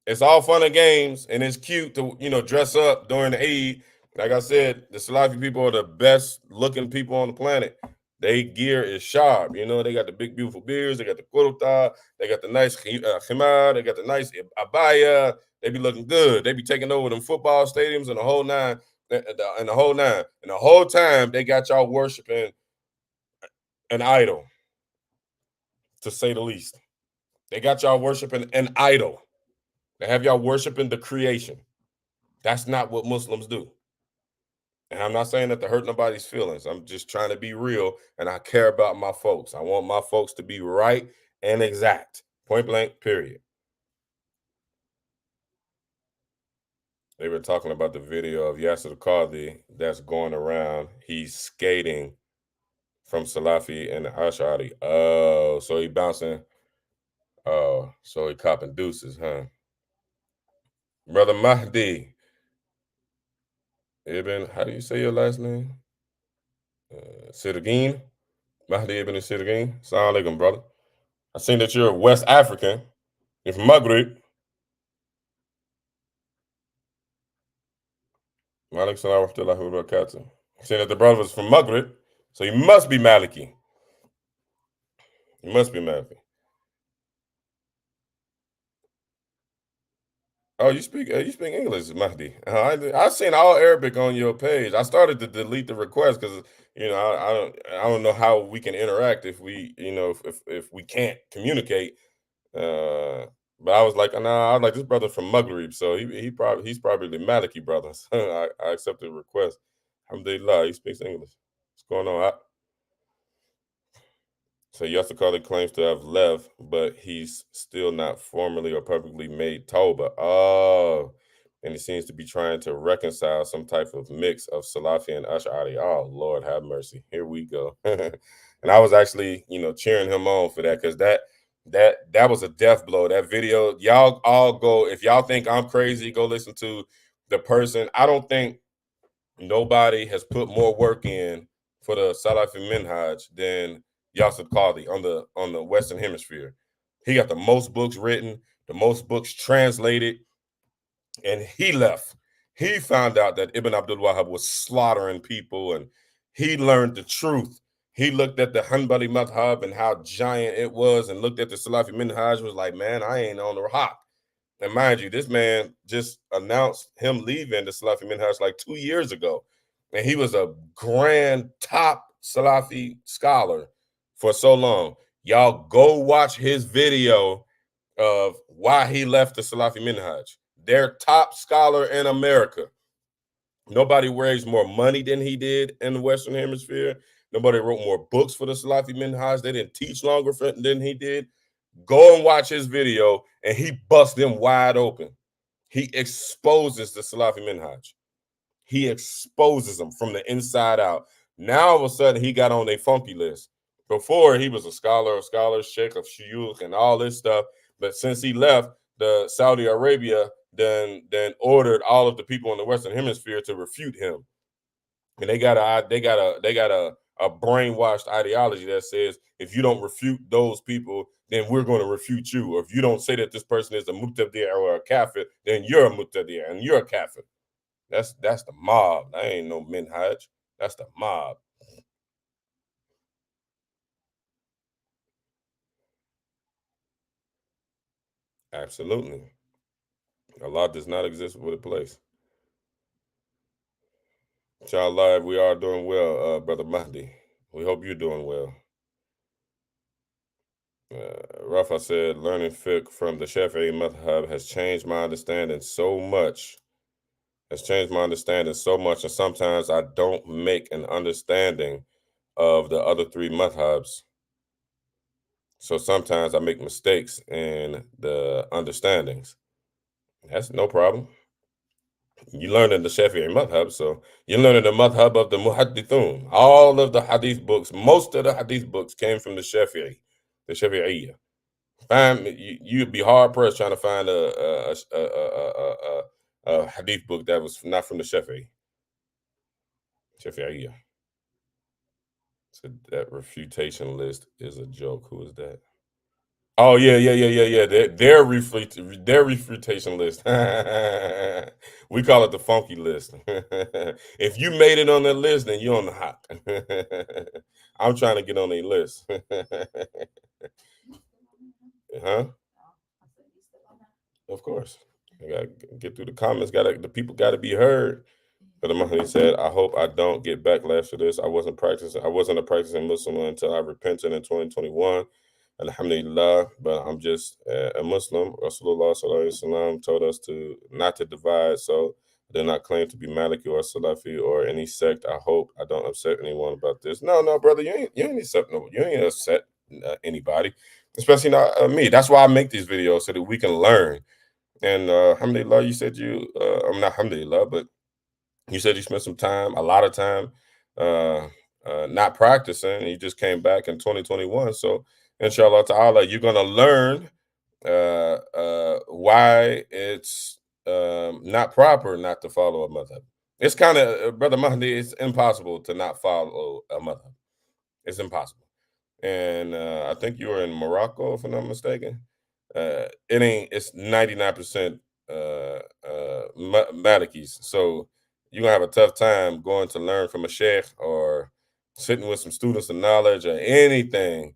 It's all fun and games, and it's cute to dress up during the Eid. Like I said, the Salafi people are the best looking people on the planet. Their gear is sharp. They got the big beautiful beards. They got the kurta. They got the nice khimar. They got the nice abaya. They be looking good. They be taking over them football stadiums and the whole nine. And the whole nine. And the whole time they got y'all worshiping an idol, to say the least. They got y'all worshiping an idol. They have y'all worshiping the creation. That's not what Muslims do. And I'm not saying that to hurt nobody's feelings. I'm just trying to be real, and I care about my folks. I want my folks to be right and exact. Point blank, period. They were talking about the video of Yasser Qadhi that's going around. He's skating from Salafi and Ash'ari. Oh, so he bouncing. Oh, so he copping deuces, huh? Brother Mahdi Ibn, how do you say your last name? Sirgin? Mahdi Ibn Sirgin? Assalamu alaikum, brother. I seen that you're West African. You're from Maghreb. Malik salam wa rahmatullahi wa barakatuh. Saying that the brother was from Maghreb, so he must be Maliki. He must be Maliki. Oh, you speak English, Mahdi. I've seen all Arabic on your page. I started to delete the request because I don't know how we can interact if we if we can't communicate. But I was like, nah, I was like, this brother from Maghreb, so he's probably the Maliki brother. So I accepted the request. Alhamdulillah, he speaks English. What's going on? So Yasser Qadhi claims to have left, but he's still not formally or publicly made Tawbah. Oh, and he seems to be trying to reconcile some type of mix of Salafi and Ash'ari. Oh, Lord have mercy. Here we go. And I was actually, cheering him on for that because that was a death blow. That video, y'all all go, if y'all think I'm crazy, go listen to the person. I don't think nobody has put more work in for the Salafi Minhaj than Yasser Qadhi on the Western Hemisphere. He got the most books written, the most books translated, and he left. He found out that Ibn Abdul Wahab was slaughtering people, and he learned the truth. He looked at the Hanbali madhab and how giant it was, and looked at the Salafi Minhaj, was like, man, I ain't on the rock. And mind you, this man just announced him leaving the Salafi Minhaj like 2 years ago. And he was a grand top Salafi scholar for so long. Y'all go watch his video of why he left the Salafi Minhaj. Their top scholar in America. Nobody raised more money than he did in the Western Hemisphere. Nobody wrote more books for the Salafi Minhaj. They didn't teach longer than he did. Go and watch his video, and he busts them wide open. He exposes the Salafi Minhaj. He exposes them from the inside out. Now, all of a sudden, he got on a funky list. Before, he was a scholar of scholars, sheikh of shuyukh, and all this stuff. But since he left, the Saudi Arabia then ordered all of the people in the Western Hemisphere to refute him. And they got a brainwashed ideology that says if you don't refute those people, then we're going to refute you. Or if you don't say that this person is a mubtadi' or a kafir, then you're a mubtadi' and you're a kafir. That's the mob. That ain't no minhaj. That's the mob. Absolutely. Allah does not exist with a place. Inshallah, we are doing well, Brother Mahdi. We hope you're doing well. Rafa said, learning fiqh from the Shafi'i madhab has changed my understanding so much. Has changed my understanding so much, and sometimes I don't make an understanding of the other three madhabs. So sometimes I make mistakes in the understandings. That's no problem. You learn in the Shafi'i madhab, so you're learning the madhab of the muhaddithun. All of the hadith books, most of the hadith books came from the Shafi'iyya. You'd be hard pressed trying to find a hadith book that was not from the Shafi'iyya. So that refutation list is a joke. Who is that? Oh yeah. Their refutation list. We call it the funky list. If you made it on that list, then you're on the hot. I'm trying to get on a list. Huh? Of course. I gotta get through the comments. The people gotta be heard. But the Mahdi said, I hope I don't get backlash for this. I wasn't a practicing Muslim until I repented in 2021. Alhamdulillah, but I'm just a Muslim. Rasulullah sallallahu alaihi wasallam told us to not to divide, so I do not claim to be Maliki or Salafi or any sect. I hope I don't upset anyone about this. No, brother, you ain't upset anybody, especially not me. That's why I make these videos so that we can learn. And alhamdulillah, you said I'm not alhamdulillah, but you said you spent a lot of time, uh, not practicing, and you just came back in 2021. So, inshallah ta'ala, you're going to learn why it's not proper not to follow a madhab. It's kind of, Brother Mahdi, it's impossible to not follow a madhab. It's impossible. And I think you were in Morocco, if I'm not mistaken. It's 99% Malikis. So you're gonna have a tough time going to learn from a sheikh or sitting with some students of knowledge or anything,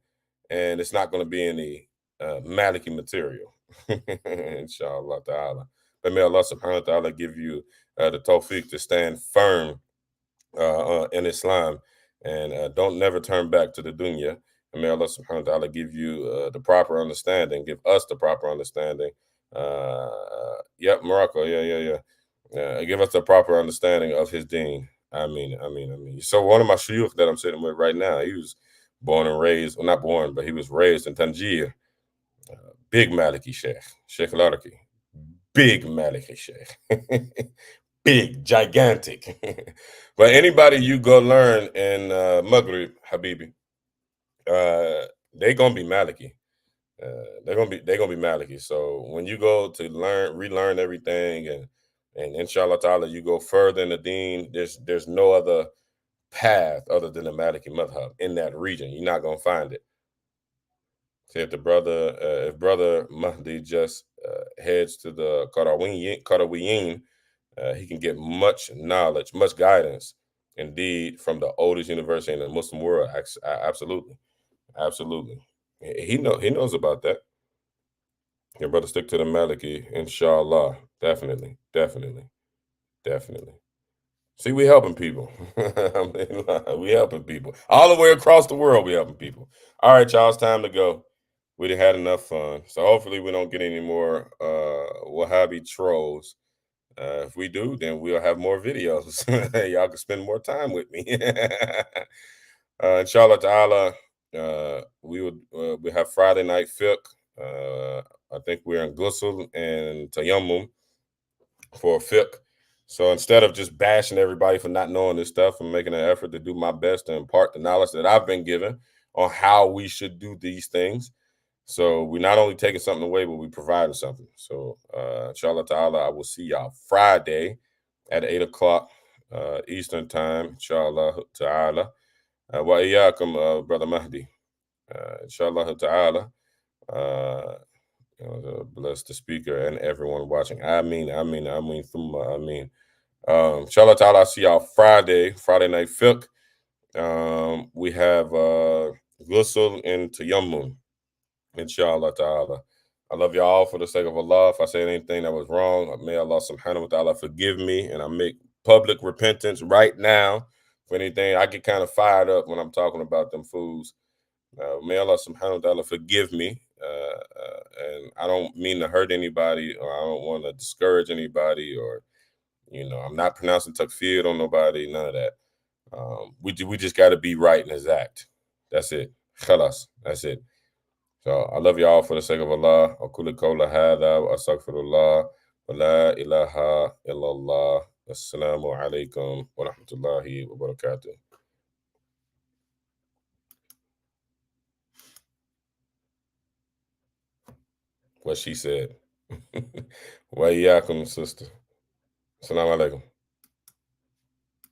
and it's not gonna be any Maliki material. Inshallah ta'ala. But may Allah subhanahu wa ta'ala give you the tawfiq to stand firm in Islam and don't never turn back to the dunya. And may Allah subhanahu wa ta'ala give you the proper understanding, give us the proper understanding. Yep, Morocco, yeah. Give us the proper understanding of his deen. I mean. So one of my shuyukh that I'm sitting with right now, he was born and raised, well, not born, but he was raised in Tangier. Big Maliki Sheikh, Sheikh Laraki. Big Maliki Sheikh. Big, gigantic. But anybody you go learn in Maghrib, Habibi, they gonna be Maliki. They're gonna be Maliki. So when you go to relearn everything, and inshallah ta'ala, you go further in the deen, there's no other path other than the Maliki madhab in that region. You're not gonna find it. See if brother Mahdi just heads to the Qarawiyin, he can get much knowledge, much guidance, indeed, from the oldest university in the Muslim world. Absolutely. He knows about that. Your brother stick to the Maliki, inshallah. Definitely. See, we helping people. We helping people all the way across the world. We helping people. All right, y'all, it's time to go. We done had enough fun, so hopefully we don't get any more Wahhabi trolls. If we do, then we'll have more videos. Y'all can spend more time with me. Inshallah ta'ala, we have Friday night fiqh. I think we're in Ghusl and Tayammum for fiqh. So instead of just bashing everybody for not knowing this stuff, I'm making an effort to do my best to impart the knowledge that I've been given on how we should do these things. So we're not only taking something away, but we're providing something. So inshallah ta'ala, I will see y'all Friday at 8 o'clock Eastern time, inshallah ta'ala. Wa iyyakum, Brother Mahdi. Inshallah ta'ala. Bless the speaker and everyone watching. I mean, thumma, I mean. Inshallah ta'ala, I'll see y'all Friday night fiqh. We have ghusl and tayammum, inshallah ta'ala. I love y'all for the sake of Allah. If I said anything that was wrong, may Allah subhanahu wa ta'ala forgive me, and I make public repentance right now for anything. I get kind of fired up when I'm talking about them foods. May Allah subhanahu wa ta'ala forgive me. And I don't mean to hurt anybody, or I don't want to discourage anybody, or, I'm not pronouncing takfir on nobody, none of that. We just got to be right and exact. That's it. Khalas. That's it. So I love you all for the sake of Allah. أقول قول هذا وأستغفر الله ولا إله إلا الله. السلام عليكم ورحمة الله وبركاته. What she said. Wa iyyakum, sister. Assalamu alaikum.